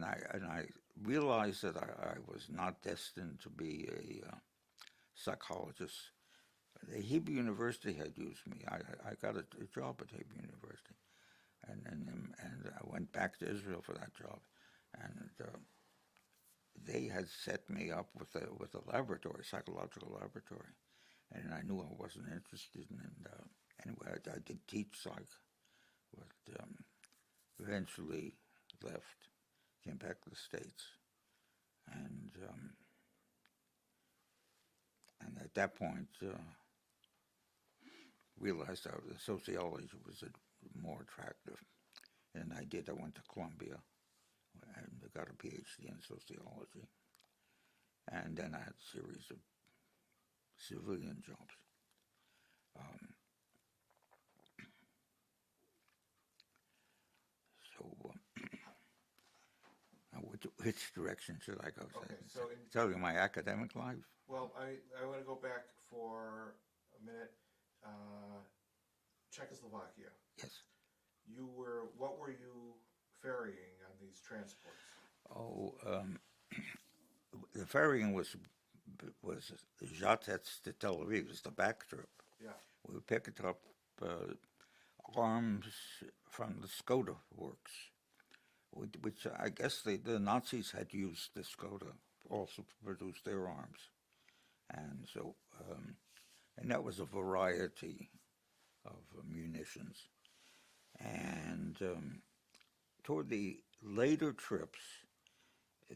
Speaker 2: I realized that I was not destined to be a psychologist. The Hebrew University had used me. I got a job at Hebrew University, and I went back to Israel for that job, and they had set me up with a laboratory, psychological laboratory, and I knew I wasn't interested in. Anyway, I did teach psych, but eventually left, came back to the States, and at that point realized that sociology was more attractive, and I did. I went to Columbia and got a PhD in sociology, and then I had a series of civilian jobs. Which direction should I go?
Speaker 1: Okay, so
Speaker 2: tell you my academic life?
Speaker 1: Well, I want to go back for a minute. Czechoslovakia.
Speaker 2: Yes.
Speaker 1: What were you ferrying on these transports?
Speaker 2: Oh, the ferrying was Žatec to Tel Aviv. It was the back trip.
Speaker 1: Yeah.
Speaker 2: We picked up arms from the Skoda works, which I guess the Nazis had used the Skoda also to produce their arms. And so, and that was a variety of munitions. And toward the later trips,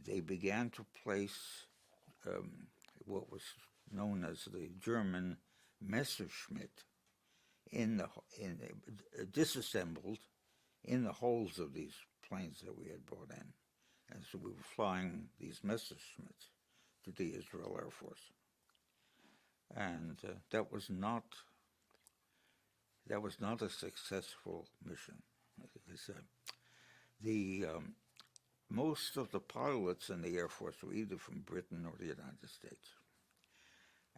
Speaker 2: they began to place what was known as the German Messerschmitt disassembled in the holes of these planes that we had brought in. And so we were flying these Messerschmitts to the Israel Air Force. And that was not a successful mission. Most of the pilots in the Air Force were either from Britain or the United States.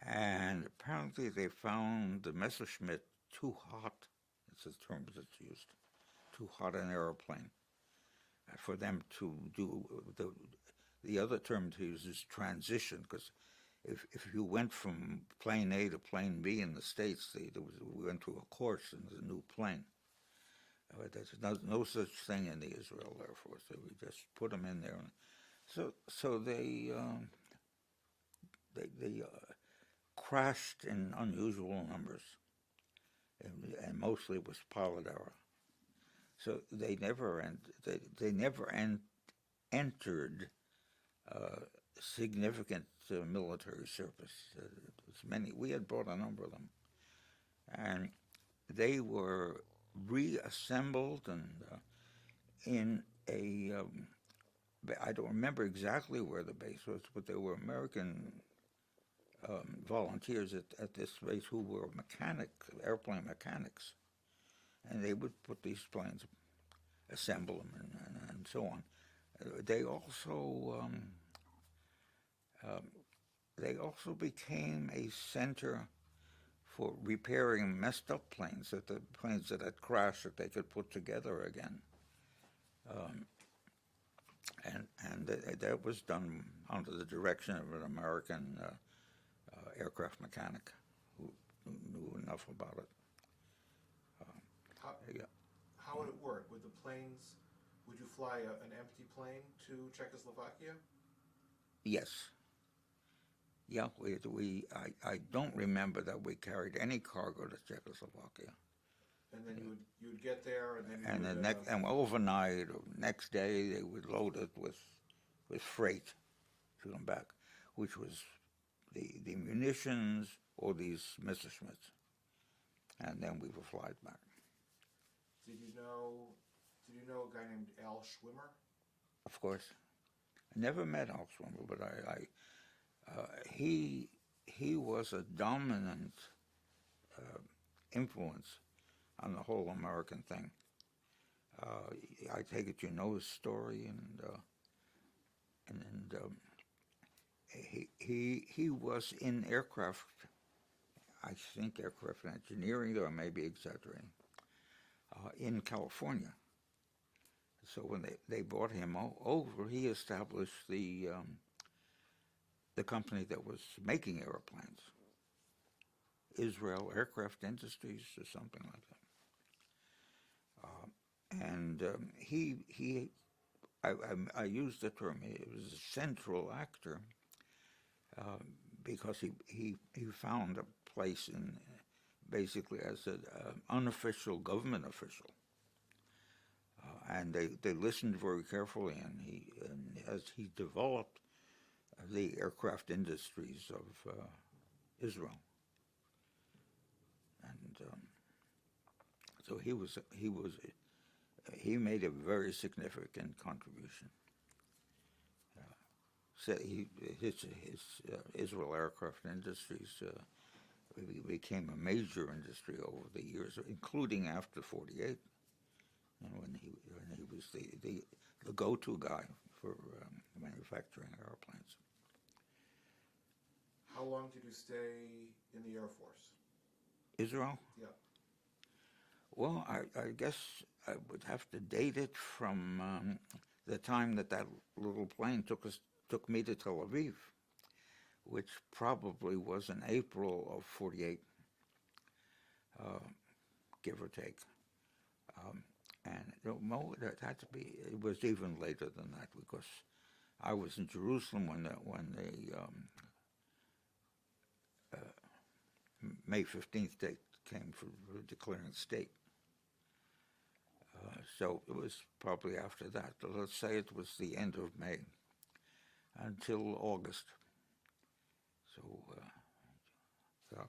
Speaker 2: And apparently they found the Messerschmitt too hot, it's the term that's used, too hot an airplane for them to do. The other term to use is transition, because if you went from plane A to plane B in the States, we went through a course in the new plane. There's no such thing in the Israel Air Force. We just put them in there. So they crashed in unusual numbers, and mostly it was pilot error. So they never entered significant military service. We had brought a number of them, and they were reassembled and in a I don't remember exactly where the base was, but there were American volunteers at this base who were airplane mechanics, and they would put these planes, assemble them, and so on. They also became a center for repairing messed up planes, the planes that had crashed that they could put together again. And that was done under the direction of an American aircraft mechanic who knew enough about it.
Speaker 1: How would it work? Would you fly an empty plane to Czechoslovakia?
Speaker 2: Yes. Yeah, I don't remember that we carried any cargo to Czechoslovakia.
Speaker 1: And then you would get there, and then
Speaker 2: and overnight or next day they would load it with freight to come back, which was the munitions or these Messerschmitts, and then we would fly it back.
Speaker 1: Did you know a guy named Al Schwimmer?
Speaker 2: Of course, I never met Al Schwimmer, but he was a dominant influence on the whole American thing. I take it you know his story, and he was in aircraft, I think aircraft engineering, though I may be exaggerating, in California. So when they brought him over, he established the company that was making airplanes, Israel Aircraft Industries or something like that. I used the term, he was a central actor because he found a place in basically as an unofficial government official. And they listened very carefully, and as he developed the aircraft industries of Israel, and so he made a very significant contribution. His Israel Aircraft Industries became a major industry over the years, including after '48. When he was the go-to guy for manufacturing airplanes.
Speaker 1: How long did you stay in the Air Force?
Speaker 2: Israel?
Speaker 1: Yeah.
Speaker 2: Well, I guess I would have to date it from the time that little plane took me to Tel Aviv, which probably was in April of '48, give or take. And it had to be. It was even later than that because I was in Jerusalem when the May 15th date came for declaring state. So it was probably after that. Let's say it was the end of May until August. So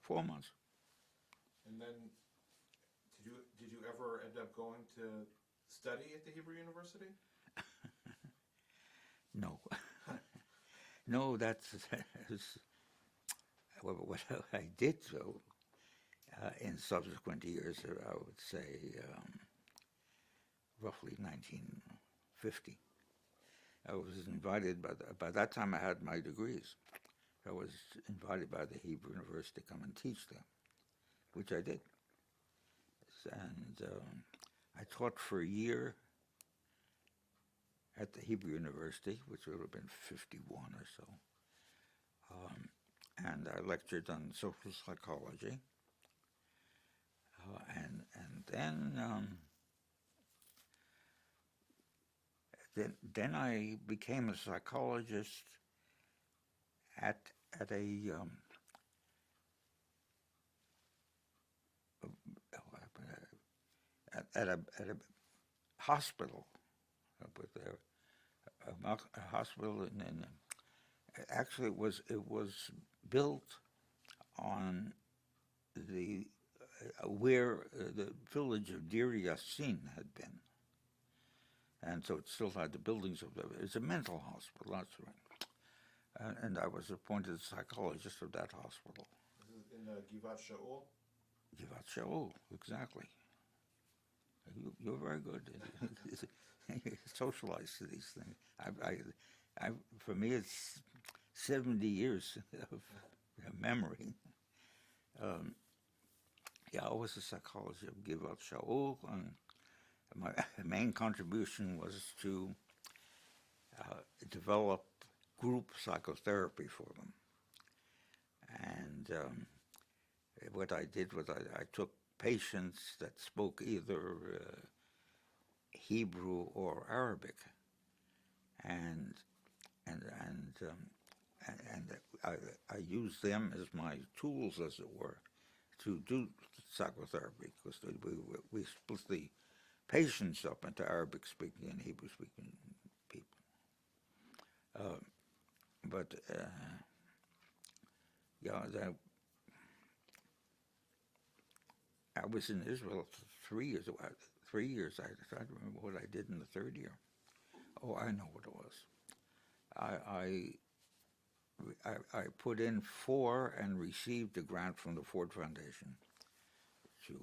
Speaker 2: 4 months.
Speaker 1: And then, did you ever end up going to study at the Hebrew University?
Speaker 2: No. No, that's what I did, though, in subsequent years, I would say roughly 1950. I was invited by that time I had my degrees. I was invited by the Hebrew University to come and teach there, which I did. And I taught for a year at the Hebrew University, which would have been 51 or so. And I lectured on social psychology. And then I became a psychologist at a hospital, with a hospital in actually it was built on the where the village of Deir Yassin had been, and so it still had the buildings of it's a mental hospital, that's right. And I was appointed psychologist of that hospital.
Speaker 1: This is in Givat Shaul?
Speaker 2: Givat Shaul, exactly. You're very good. Socialized to these things. For me, it's 70 years of memory. I was a psychologist of Givat Shaul, and my main contribution was to develop group psychotherapy for them. And what I did was I took patients that spoke either Hebrew or Arabic, and I used them as my tools, as it were, to do psychotherapy, because we split the patients up into Arabic-speaking and Hebrew-speaking people. I was in Israel for 3 years. 3 years. I try to remember what I did in the third year. Oh, I know what it was. I put in 4 and received a grant from the Ford Foundation to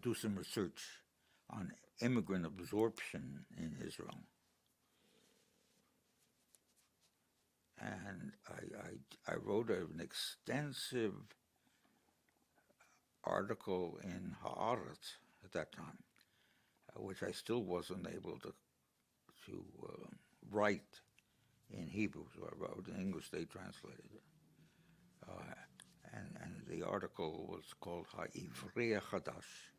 Speaker 2: do some research on immigrant absorption in Israel. And I wrote an extensive article in Haaretz at that time, which I still wasn't able to write in Hebrew, so I wrote in English. They translated it, and the article was called Ha'ivri Chadash,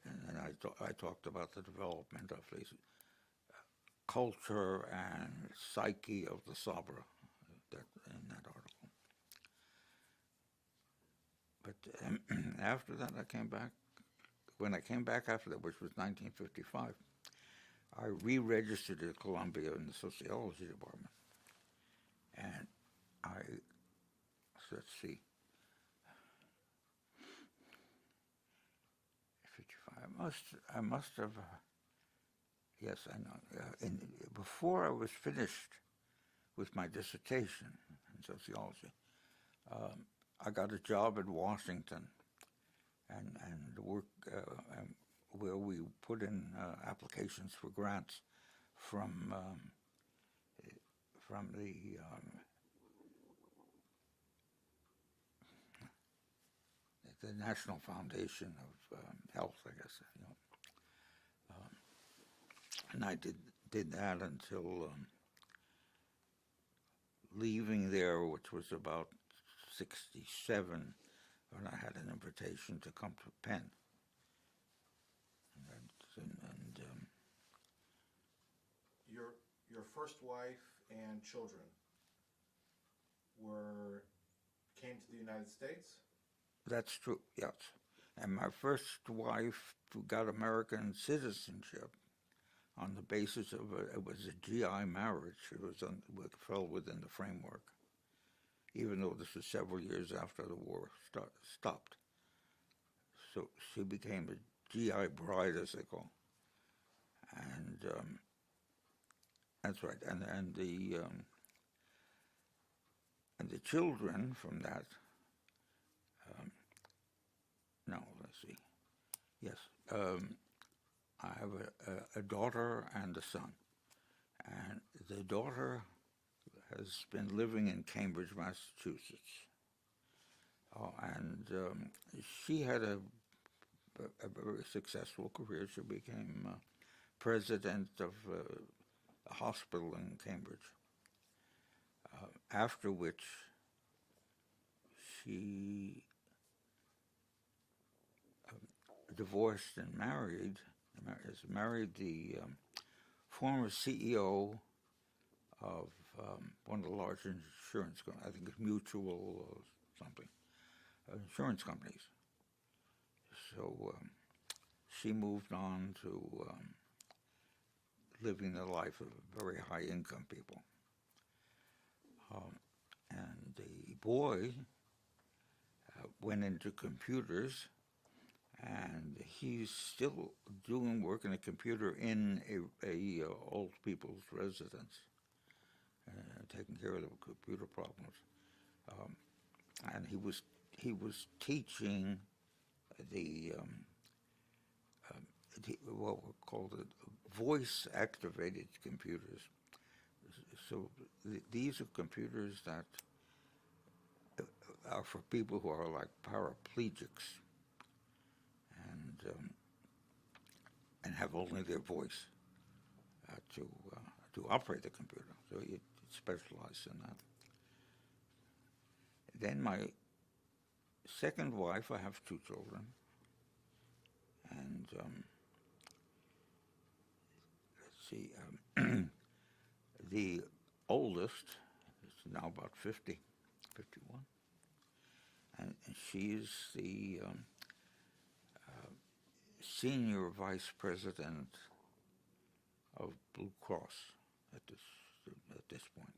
Speaker 2: and I talked about the development of the culture and psyche of the Sabra in that article. But after that, I came back. When I came back after that, which was 1955, I re-registered at Columbia in the sociology department. And let's see, 55, I must have, yes, I know. Before I was finished with my dissertation in sociology, I got a job in Washington, and work where we put in applications for grants from the National Foundation of Health, I guess. And I did that until leaving there, which was about 1967, when I had an invitation to come to Penn. And
Speaker 1: your first wife and children came to the United States?
Speaker 2: That's true, yes. And my first wife got American citizenship on the basis of it was a GI marriage. It fell within the framework, even though this was several years after the war stopped. So she became a GI bride, as they call, and that's right. And the children from that. No, let's see. Yes, I have a daughter and a son, and the daughter has been living in Cambridge, Massachusetts, and she had a very successful career. She became president of a hospital in Cambridge, after which she divorced and married the former CEO of one of the large insurance companies, I think it's Mutual or something, insurance companies. So she moved on to living the life of very high-income people. And the boy went into computers, and he's still doing work in a computer in a old people's residence, taking care of the computer problems. And he was teaching the what were called voice-activated computers. So these are computers that are for people who are like paraplegics and have only their voice to operate the computer. So it specialized in that. Then my second wife, I have two children, and let's see, the oldest is now about 50, 51, and she's the senior vice president of Blue Cross at this point.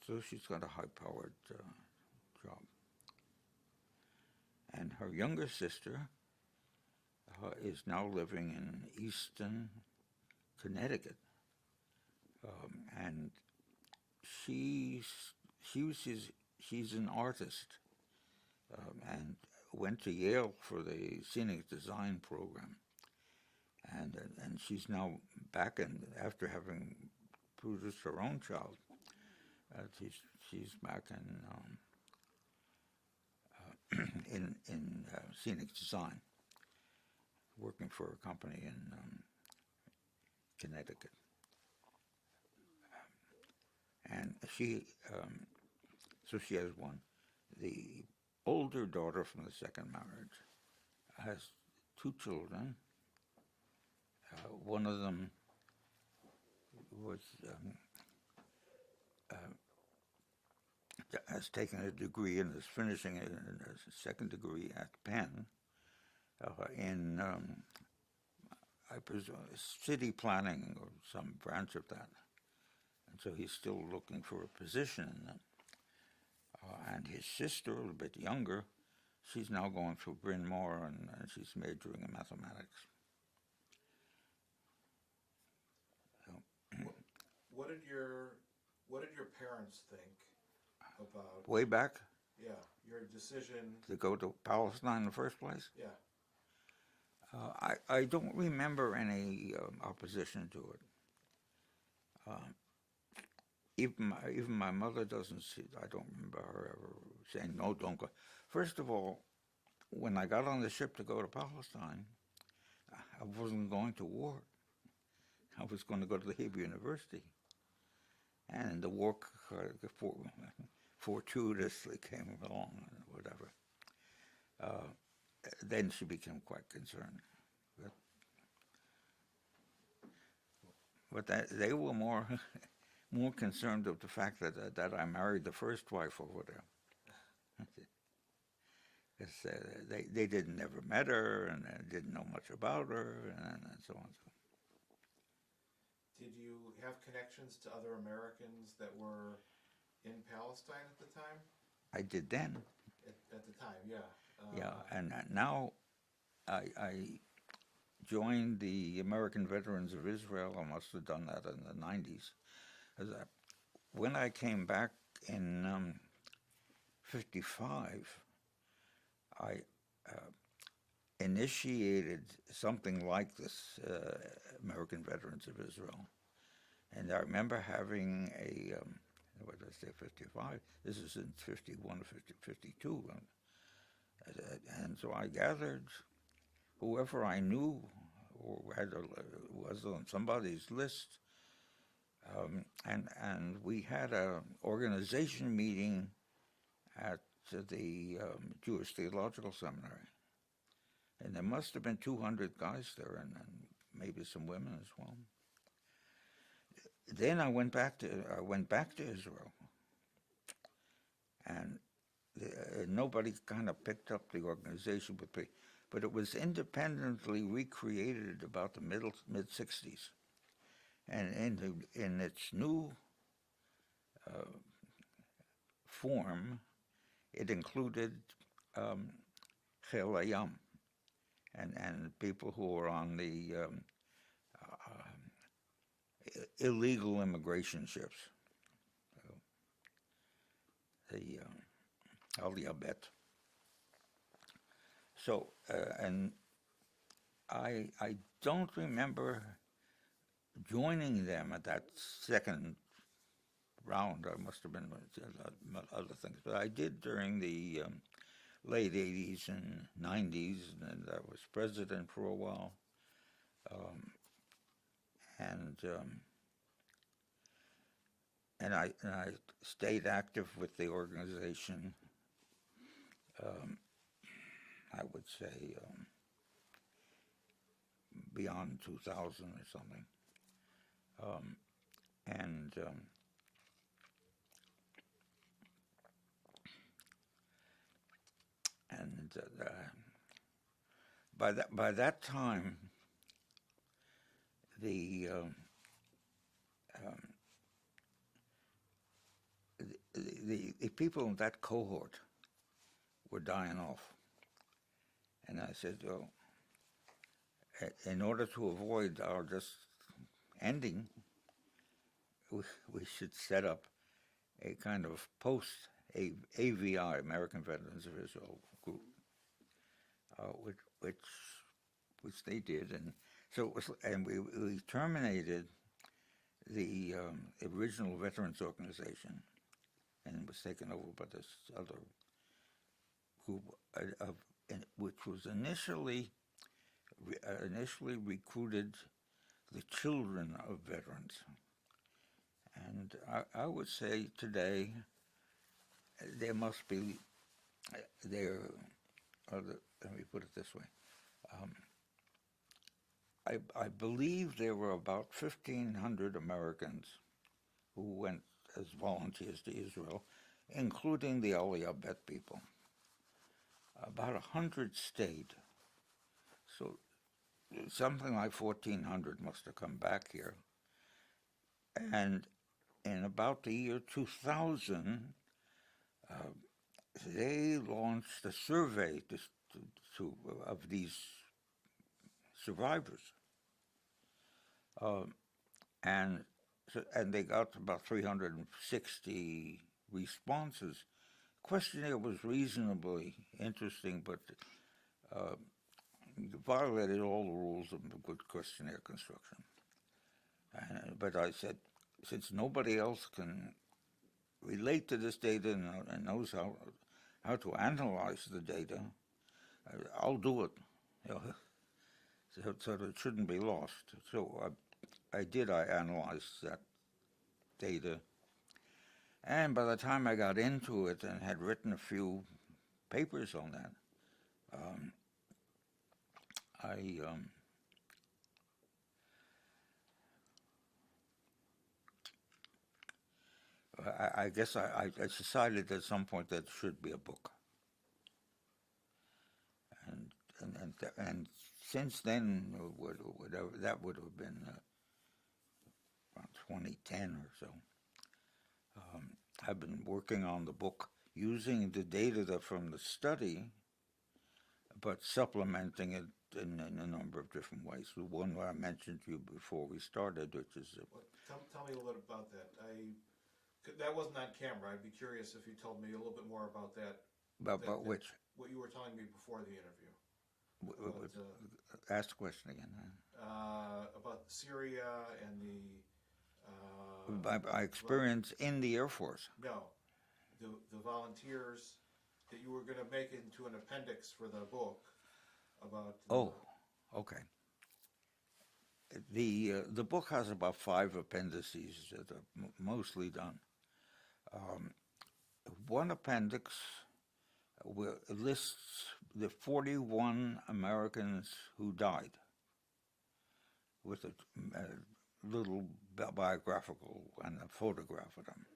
Speaker 2: So she's got a high-powered job. And her younger sister is now living in Easton, Connecticut, and she she's an artist, and went to Yale for the scenic design program, and she's now back in, after having produced her own child. She's back in scenic design, working for a company in Connecticut. And she has one. The older daughter from the second marriage has two children. One of them was has taken a degree and is finishing a second degree at Penn in, I presume, city planning or some branch of that. And so he's still looking for a position in that. And his sister, a little bit younger, she's now going through Bryn Mawr and she's majoring in mathematics. So,
Speaker 1: what did your parents think about
Speaker 2: way back?
Speaker 1: Yeah, your decision
Speaker 2: To go to Palestine in the first place?
Speaker 1: Yeah.
Speaker 2: I don't remember any opposition to it. Even my mother doesn't see it. I don't remember her ever saying, no, don't go. First of all, when I got on the ship to go to Palestine, I wasn't going to war. I was going to go to the Hebrew University. And the war fortuitously came along, whatever. Then she became quite concerned. But they were more concerned of the fact that I married the first wife over there. They didn't never met her and didn't know much about her and so on.
Speaker 1: Did you have connections to other Americans that were in Palestine at the time?
Speaker 2: I did then.
Speaker 1: At the time, yeah.
Speaker 2: Yeah, and now I joined the American Veterans of Israel. I must have done that in the 90s. When I came back in 55, I initiated something like this, American Veterans of Israel. And I remember having a, what did I say, 55? This is in 51 or 52. And so I gathered whoever I knew or was on somebody's list, and we had an organization meeting at the Jewish Theological Seminary. And there must have been 200 guys there, and maybe some women as well. Then I went back to Israel, and nobody kind of picked up the organization, but it was independently recreated about the mid-60s, and in its new form, it included Chel Hayam, and people who were on the illegal immigration ships, the Aryeh. So, and I don't remember joining them at that second round. I must have been other things, but I did during the late 80s and 90s, and I was president for a while. And I stayed active with the organization, I would say, beyond 2000 or something. By that time, the people in that cohort were dying off. And I said, well, in order to avoid our just ending, we should set up a kind of post-AVI, American Veterans of Israel group, which they did, and so it was, and we terminated the original Veterans Organization, and it was taken over by this other group, which was initially recruited the children of veterans. And I would say today there must be, let me put it this way. I believe there were about 1,500 Americans who went as volunteers to Israel, including the Aryeh people. About 100 stayed. So something like 1,400 must have come back here. And in about the year 2000, they launched a survey of these survivors. And they got about 360 responses. The questionnaire was reasonably interesting, but violated all the rules of good questionnaire construction. But I said, since nobody else can relate to this data and knows how to analyze the data, I'll do it. So that it shouldn't be lost. So I analyzed that data. And by the time I got into it and had written a few papers on that, I guess I decided at some point that it should be a book. And since then, whatever, that would have been around 2010 or so, I've been working on the book using the data from the study, but supplementing it in a number of different ways. The one that I mentioned to you before we started, which is...
Speaker 1: Tell me a little about that. That wasn't on camera. I'd be curious if you told me a little bit more about that.
Speaker 2: About which?
Speaker 1: What you were telling me before the interview.
Speaker 2: Ask the question again.
Speaker 1: About Syria and the...
Speaker 2: my experience in the Air Force.
Speaker 1: No. The volunteers that you were going to make into an appendix for the book about...
Speaker 2: okay. The book has about 5 appendices that are mostly done. One appendix lists the 41 Americans who died, with a little biographical and a photograph of them.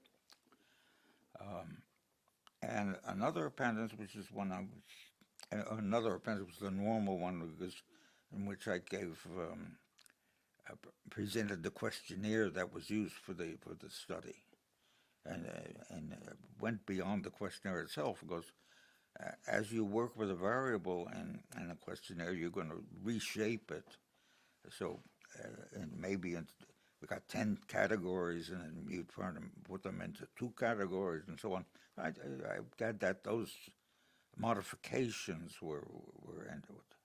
Speaker 2: And another appendix, which is another appendix was the normal one, in which I presented the questionnaire that was used for the study, and went beyond the questionnaire itself, because as you work with a variable in a questionnaire, you're going to reshape it. So, and maybe we got 10 categories, and then you try to put them into 2 categories, and so on. I had those modifications were into it.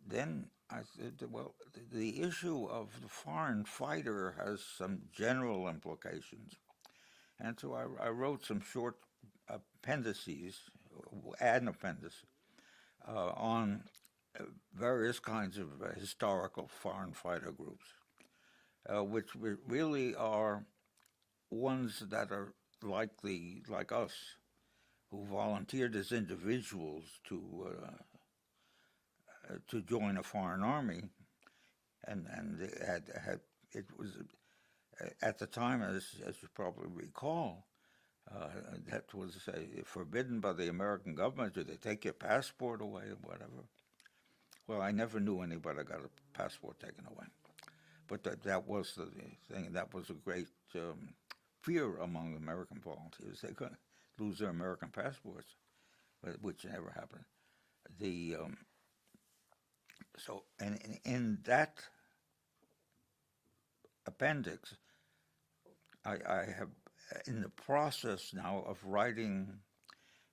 Speaker 2: Then I said, well, the issue of the foreign fighter has some general implications. And so I wrote some short appendices, an appendix, on various kinds of historical foreign fighter groups, which really are ones that are like us, who volunteered as individuals to join a foreign army, and they had it was at the time, as you probably recall, that was forbidden by the American government. Did they take your passport away or whatever? Well, I never knew anybody got a passport taken away, but that was the thing. That was a great fear among American volunteers. They could lose their American passports, which never happened. So, and in that appendix, I have in the process now of writing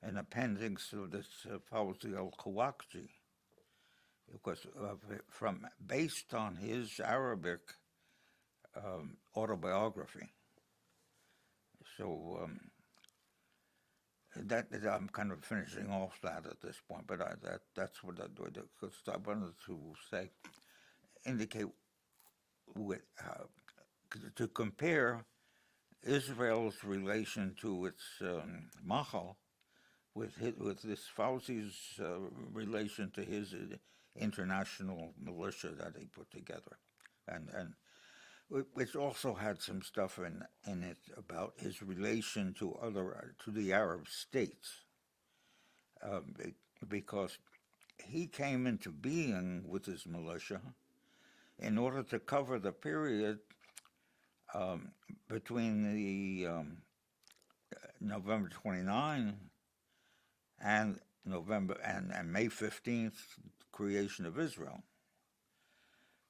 Speaker 2: an appendix of this Fawzi al-Kawakji, because based on his Arabic autobiography. So that I'm kind of finishing off that at this point, but that's what I do. Because I wanted to indicate to compare Israel's relation to its Machal with this Fawzi's relation to his international militia that he put together, and which also had some stuff in it about his relation to the Arab states, because he came into being with his militia in order to cover the period between the November 29 and May 15th creation of Israel.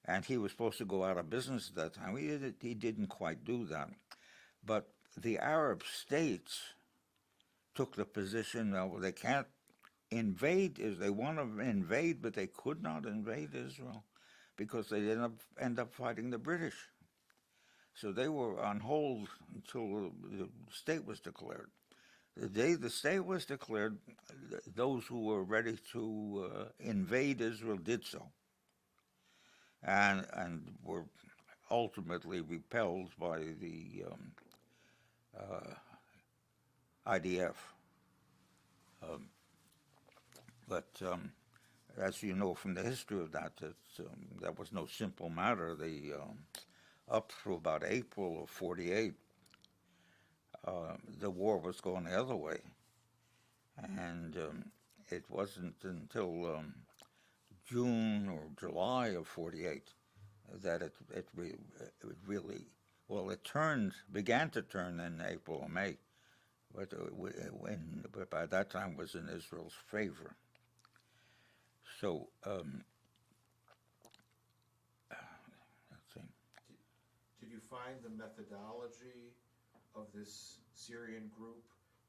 Speaker 2: And he was supposed to go out of business at that time. He didn't quite do that. But the Arab states took the position that they can't invade. They want to invade, but they could not invade Israel because they end up fighting the British. So they were on hold until the state was declared. The day the state was declared, those who were ready to invade Israel did so, and were ultimately repelled by the IDF. But as you know from the history of that, that was no simple matter. Up through about April of '48, the war was going the other way, and it wasn't until June or July of '48 that it really, well, it began to turn in April or May, but by that time was in Israel's favor. So let's see.
Speaker 1: Did you find the methodology of this Syrian group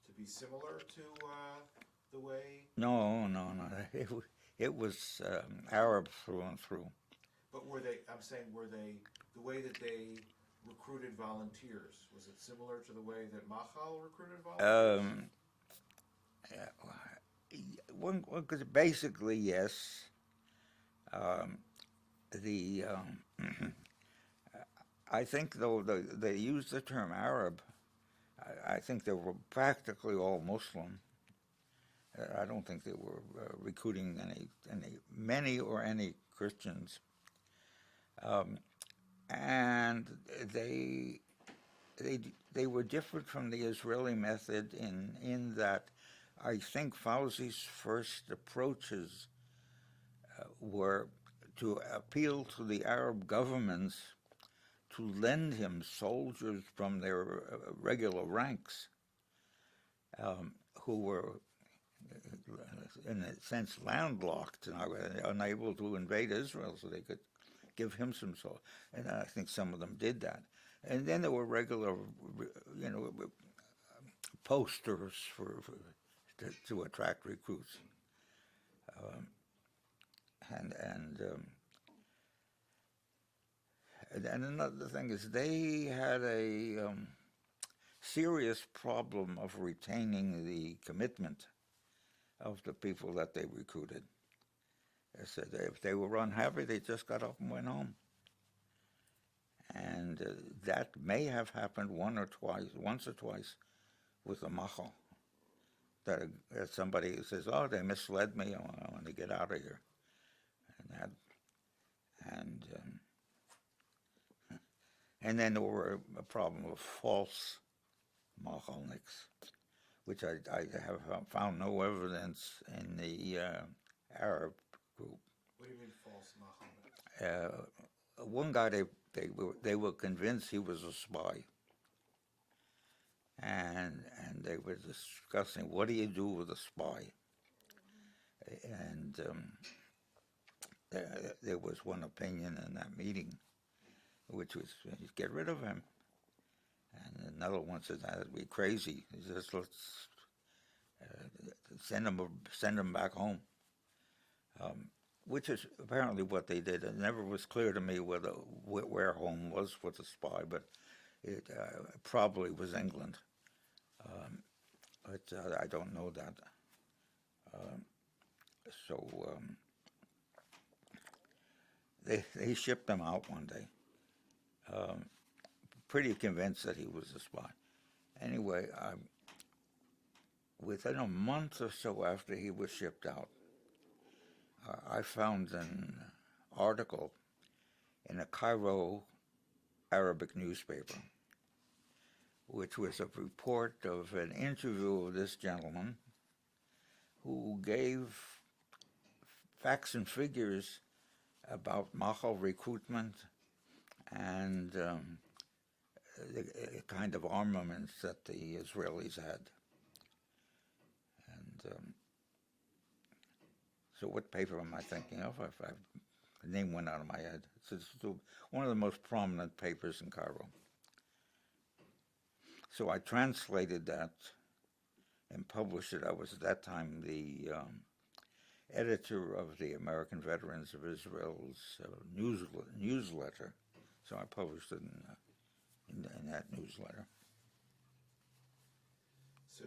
Speaker 1: to be similar to the way?
Speaker 2: No. It was Arab through and through.
Speaker 1: But were they the way that they recruited volunteers, was it similar to the way that Machal recruited volunteers?
Speaker 2: One could basically, yes. I think, though, they used the term Arab. I think they were practically all Muslim. I don't think they were recruiting many Christians. And they were different from the Israeli method in that I think Fawzi's first approaches were to appeal to the Arab governments to lend him soldiers from their regular ranks who were, in a sense, landlocked and unable to invade Israel, so they could give him some soldiers. And I think some of them did that. And then there were regular, posters to attract recruits. And another thing is they had a serious problem of retaining the commitment of the people that they recruited. They said if they were unhappy, they just got up and went home. And that may have happened once or twice with the Machal. That somebody says, "Oh, they misled me. I want to get out of here," and then there were a problem of false Machalniks, which I have found no evidence in the Arab group.
Speaker 1: What do you mean false Machalniks?
Speaker 2: One guy they were convinced he was a spy. And they were discussing, what do you do with a spy? And there was one opinion in that meeting, which was get rid of him. And another one said, that'd be crazy. Just let's send him back home. Which is apparently what they did. It never was clear to me where home was for the spy, but it probably was England. But I don't know that. They shipped him out one day. Pretty convinced that he was a spy. Anyway, within a month or so after he was shipped out, I found an article in a Cairo Arabic newspaper, which was a report of an interview of this gentleman who gave facts and figures about Machal recruitment and the kind of armaments that the Israelis had. And so what paper am I thinking of? The name went out of my head. It's one of the most prominent papers in Cairo. So I translated that and published it. I was at that time the editor of the American Veterans of Israel's newsletter. So I published it in that newsletter.
Speaker 1: So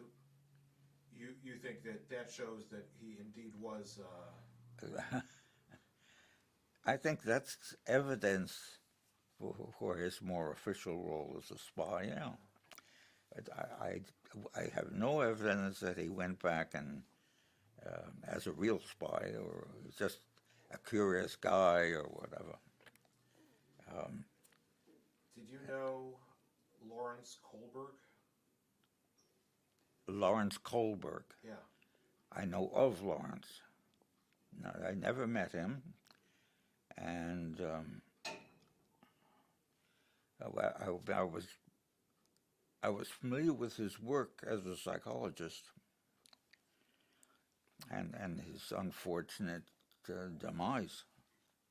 Speaker 1: you think that shows that he indeed was...
Speaker 2: I think that's evidence for his more official role as a spy, yeah. But I have no evidence that he went back and as a real spy or just a curious guy or whatever.
Speaker 1: Did you know Lawrence Kohlberg?
Speaker 2: Lawrence Kohlberg?
Speaker 1: Yeah.
Speaker 2: I know of Lawrence. No, I never met him. And I was familiar with his work as a psychologist and his unfortunate demise.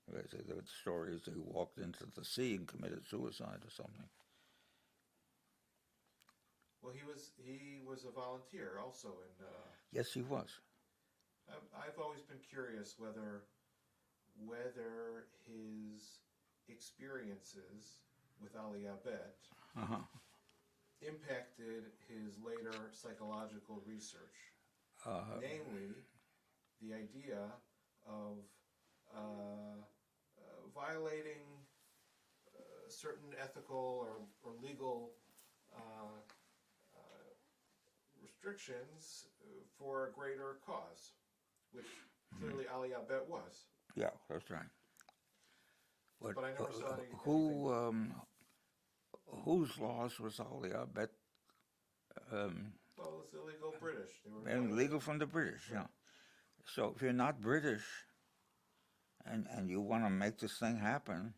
Speaker 2: The stories he walked into the sea and committed suicide or something.
Speaker 1: Well, he was a volunteer also in...
Speaker 2: Yes, he was.
Speaker 1: I've always been curious whether his experiences with Aryeh impacted his later psychological research, namely the idea of violating certain ethical or legal restrictions for a greater cause, which clearly Aryeh was.
Speaker 2: Yeah, that's right.
Speaker 1: But I never saw anything.
Speaker 2: Whose laws was Aryeh?
Speaker 1: Well, it's illegal British.
Speaker 2: And legal from the British, yeah. So if you're not British and you want to make this thing happen,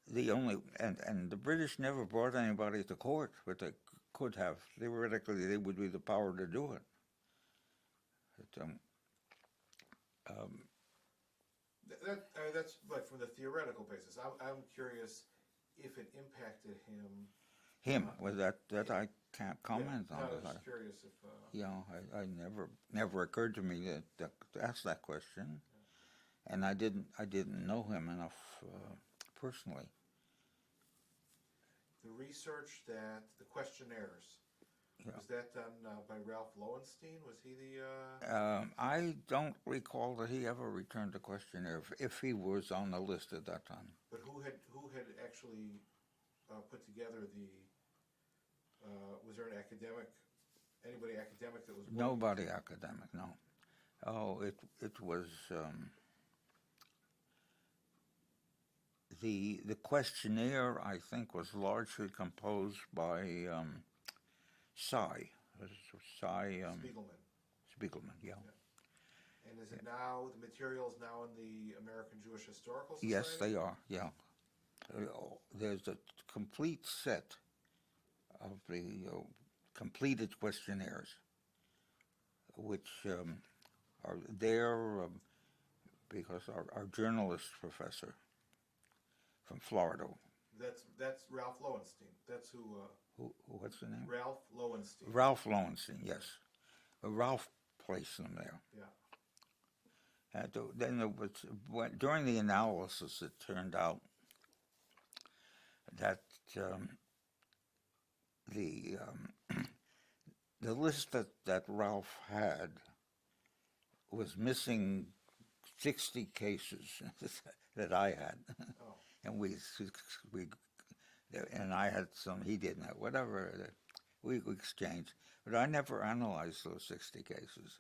Speaker 2: and the British never brought anybody to court, but they could have. Theoretically, they would be the power to do it.
Speaker 1: That's like from the theoretical basis. I'm curious if it impacted him.
Speaker 2: Well, that I can't comment on.
Speaker 1: I was just curious if.
Speaker 2: I never occurred to me to ask that question, and I didn't know him enough personally.
Speaker 1: The research the questionnaires, was that done by Ralph Lowenstein? Was he the...
Speaker 2: I don't recall that he ever returned a questionnaire, if he was on the list at that time.
Speaker 1: But who had actually put together the... was there anybody academic that was...
Speaker 2: Nobody academic, no. Oh, it was... The questionnaire, I think, was largely composed by Spiegelman, yeah.
Speaker 1: And is it now, the material is now in the American Jewish Historical Society?
Speaker 2: Yes, they are, yeah. There's a complete set of the completed questionnaires, which are there because our journalist professor from Florida
Speaker 1: That's Ralph Lowenstein. That's who.
Speaker 2: What's the name?
Speaker 1: Ralph Lowenstein.
Speaker 2: Ralph Lowenstein, yes. Ralph placed them there.
Speaker 1: Yeah.
Speaker 2: And then during the analysis, it turned out that the list that Ralph had was missing 60 cases that I had,
Speaker 1: Oh.
Speaker 2: and and I had some he didn't have, whatever. We exchanged, but I never analyzed those 60 cases.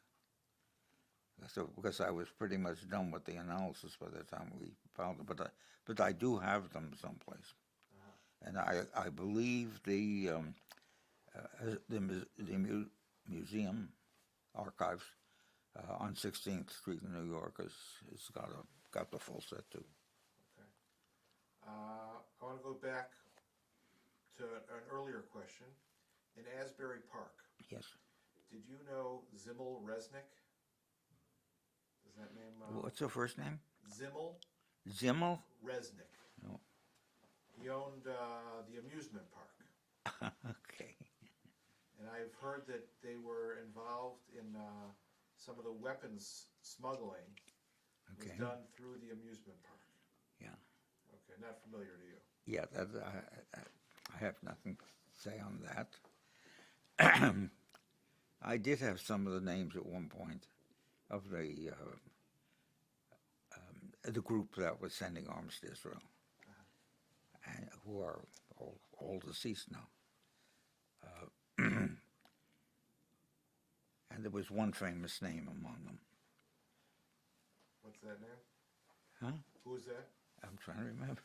Speaker 2: So, because I was pretty much done with the analysis by the time we found it, but I do have them someplace, and I believe the museum archives on 16th Street in New York has got the full set too.
Speaker 1: Okay. I want to go back to an earlier question. In Asbury Park.
Speaker 2: Yes.
Speaker 1: Did you know Zimmel Resnick? Does that name?
Speaker 2: What's the first name?
Speaker 1: Zimmel
Speaker 2: Resnick.
Speaker 1: No. He owned the amusement park.
Speaker 2: Okay.
Speaker 1: And I've heard that they were involved in some of the weapons smuggling.
Speaker 2: Okay.
Speaker 1: Was done through the amusement park.
Speaker 2: Yeah.
Speaker 1: Okay, not familiar to you.
Speaker 2: Yeah, I have nothing to say on that. I did have some of the names at one point of the group that was sending arms to Israel, and who are all deceased now. And there was one famous name among them.
Speaker 1: What's that name?
Speaker 2: Huh?
Speaker 1: Who's that?
Speaker 2: I'm trying to remember.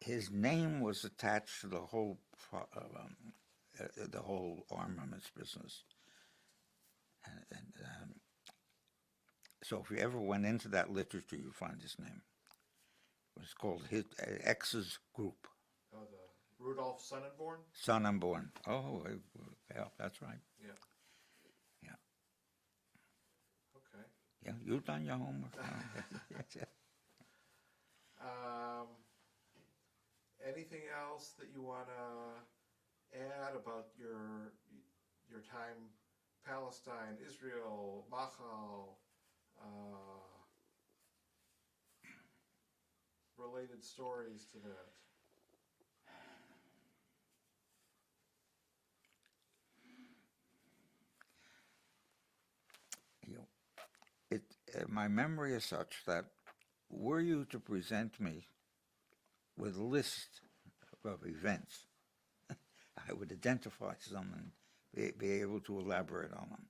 Speaker 2: His name was attached to the whole armaments business, and so if you ever went into that literature, you find his name. It was called his X's Group.
Speaker 1: Oh, the Rudolf Sonnenborn?
Speaker 2: Sonnenborn. Oh, yeah, that's right.
Speaker 1: Yeah.
Speaker 2: Yeah.
Speaker 1: Okay.
Speaker 2: Yeah, you've done your homework.
Speaker 1: Anything else that you want to add about your time, Palestine, Israel, Machal, related stories to that?
Speaker 2: My memory is such that were you to present me with a list of events, I would identify some and be able to elaborate on them.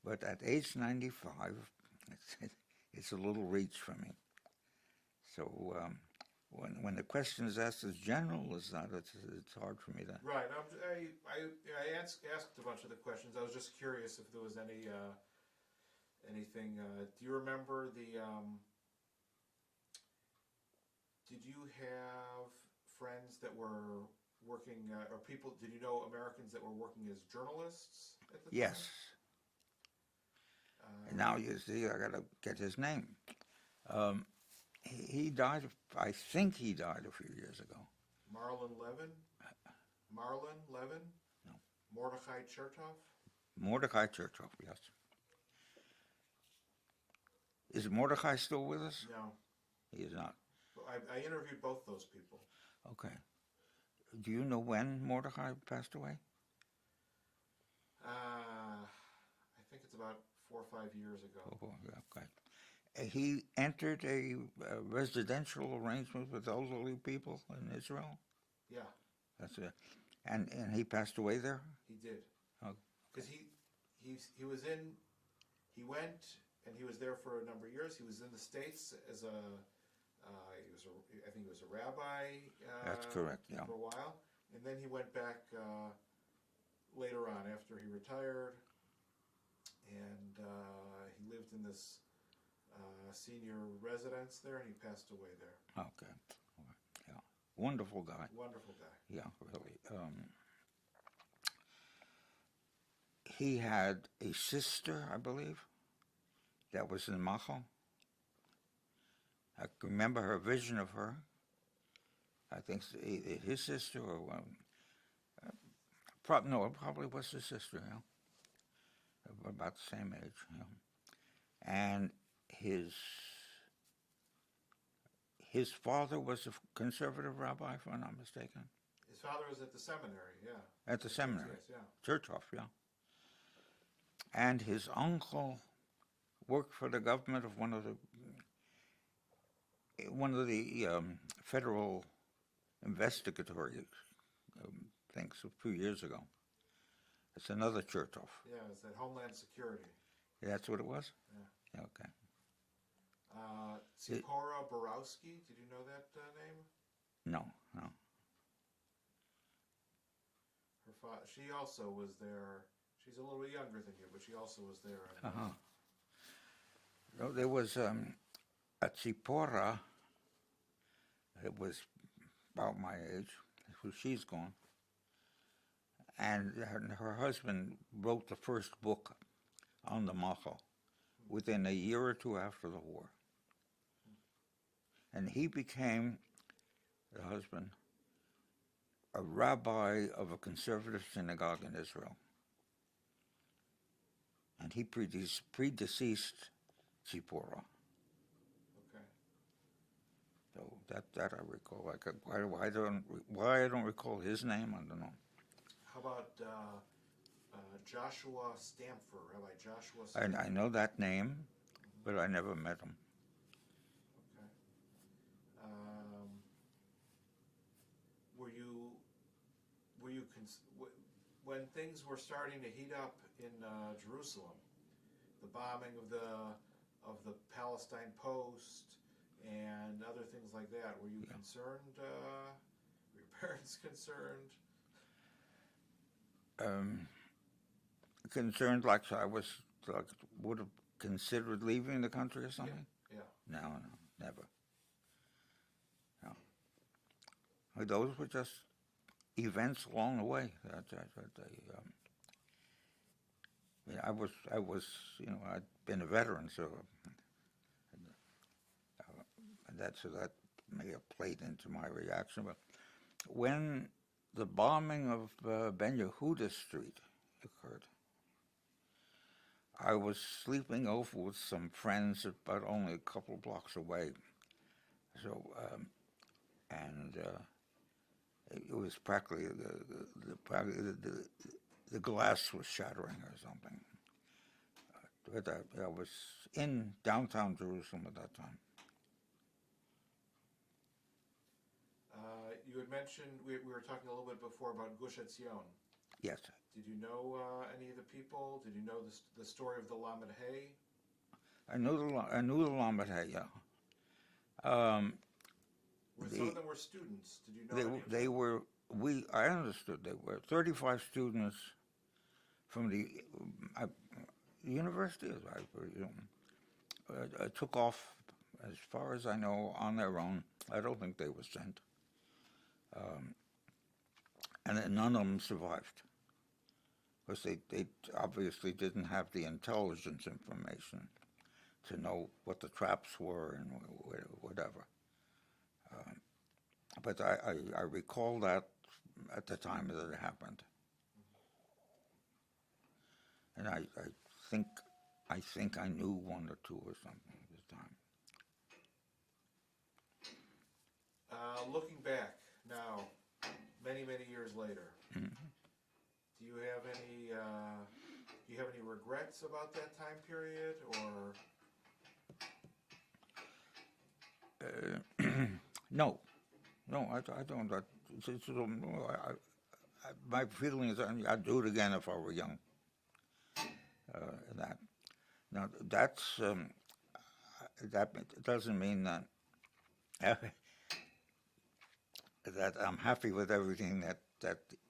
Speaker 2: But at age 95, it's a little reach for me. So when the question is asked as general as that, it's hard for me to...
Speaker 1: Right. I asked a bunch of the questions. I was just curious if there was anything. Do you remember did you have friends that were working, or people, did you know Americans that were working as journalists at the time?
Speaker 2: Yes. And now you see, I got to get his name. He died, I think he died a few years ago.
Speaker 1: Marlon Levin? Marlon Levin?
Speaker 2: No.
Speaker 1: Mordechai Chertoff?
Speaker 2: Mordechai Chertoff, yes. Is Mordechai still with us?
Speaker 1: No.
Speaker 2: He is not.
Speaker 1: I interviewed both those people.
Speaker 2: Okay. Do you know when Mordechai passed away?
Speaker 1: I think it's about 4 or 5 years ago.
Speaker 2: Oh, okay. He entered a residential arrangement with elderly people in Israel?
Speaker 1: Yeah.
Speaker 2: That's it. And he passed away there?
Speaker 1: He did.
Speaker 2: Oh.
Speaker 1: Because he went and he was there for a number of years. He was in the States as I think he was a rabbi.
Speaker 2: That's correct, yeah.
Speaker 1: For a while. And then he went back later on after he retired. And he lived in this senior residence there, and he passed away there.
Speaker 2: Okay. Yeah. Wonderful guy.
Speaker 1: Wonderful guy.
Speaker 2: Yeah, really. He had a sister, I believe, that was in Machel. I can remember her vision of her. I think either his sister or no, it probably was his sister. You know, about the same age. You know. And his father was a conservative rabbi, if I'm not mistaken.
Speaker 1: His father was at the seminary, yeah.
Speaker 2: At the seminary,
Speaker 1: yeah.
Speaker 2: Churchhoff, yeah. And his uncle worked for the government of one of the federal investigatory things a few years ago. It's another Churchhoff.
Speaker 1: Yeah, it's that Homeland Security.
Speaker 2: That's what it was?
Speaker 1: Yeah.
Speaker 2: Okay.
Speaker 1: Zipporah Borowski, did you know that name?
Speaker 2: No.
Speaker 1: She also was there. She's a little bit younger than you, but she also was there.
Speaker 2: No, there was a Zipporah that was about my age. She's gone. And her husband wrote the first book on the Machel within a year or two after the war. And he became, the husband, a rabbi of a conservative synagogue in Israel. And he predeceased Zipporah.
Speaker 1: Okay.
Speaker 2: So that I recall. Why I don't recall his name, I don't know.
Speaker 1: How about Joshua Stamfer, Rabbi Joshua Stamfer?
Speaker 2: I know that name, but I never met him.
Speaker 1: When things were starting to heat up in Jerusalem, the bombing of the Palestine Post and other things like that, were you concerned? Were your parents concerned?
Speaker 2: Concerned, like I would have considered leaving the country or something?
Speaker 1: Yeah.
Speaker 2: No, never. No. Those were just events along the way. I was, I'd been a veteran, so that may have played into my reaction. But when the bombing of Ben Yehuda Street occurred, I was sleeping over with some friends about only a couple blocks away. So, it was practically the glass was shattering or something. But I was in downtown Jerusalem at that time.
Speaker 1: You had mentioned, we were talking a little bit before about Gush Etzion.
Speaker 2: Yes.
Speaker 1: Did you know any of the people? Did you know the story of the Lamed Hay?
Speaker 2: I knew the Lamed Hay, yeah.
Speaker 1: Some of them were students. Did you know
Speaker 2: they were? I understood they were 35 students from the university. I presume took off, as far as I know, on their own. I don't think they were sent, and none of them survived because they obviously didn't have the intelligence information to know what the traps were and whatever. But I recall that at the time that it happened, and I think I knew one or two or something at the time.
Speaker 1: Looking back now, many years later,
Speaker 2: Mm-hmm.
Speaker 1: do you have any regrets about that time period, or?
Speaker 2: No, I don't. My feeling is I'd do it again if I were young. Now that doesn't mean that that I'm happy with everything that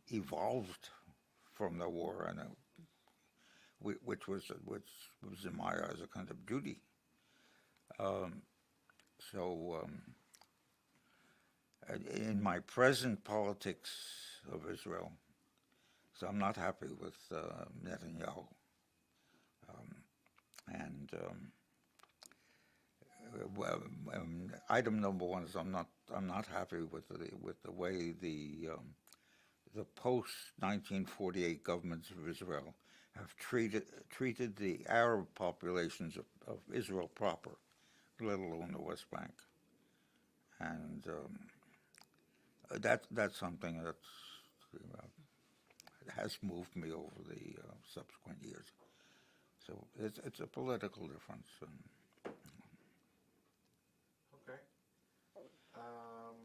Speaker 2: evolved from the war, and which was in my eyes a kind of duty. In my present politics of Israel, so I'm not happy with Netanyahu, and well, item number one is I'm not happy with the way the post-1948 governments of Israel have treated the Arab populations of Israel proper, let alone the West Bank, and that's something that has moved me over the subsequent years. So it's a political difference.
Speaker 1: Okay. All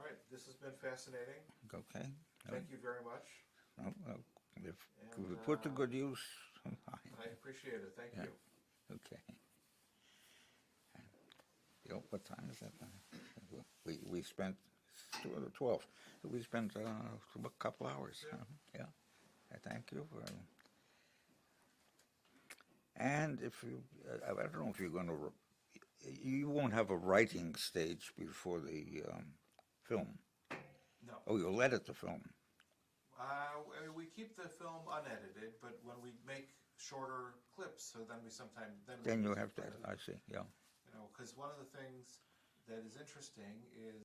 Speaker 1: right. This has been fascinating.
Speaker 2: Okay.
Speaker 1: Thank you very much.
Speaker 2: If we put to good use,
Speaker 1: I appreciate it. Thank you.
Speaker 2: Okay. What time is it? We spent 12. We spent a couple hours.
Speaker 1: Yeah.
Speaker 2: I thank you for. And if you, I don't know if you're going to, you won't have a writing stage before the film.
Speaker 1: No.
Speaker 2: Oh, you'll edit the film.
Speaker 1: I mean, we keep the film unedited, but when we make shorter clips, so then we sometimes
Speaker 2: Then you have to. I see. Yeah.
Speaker 1: You know, because one of the things that is interesting is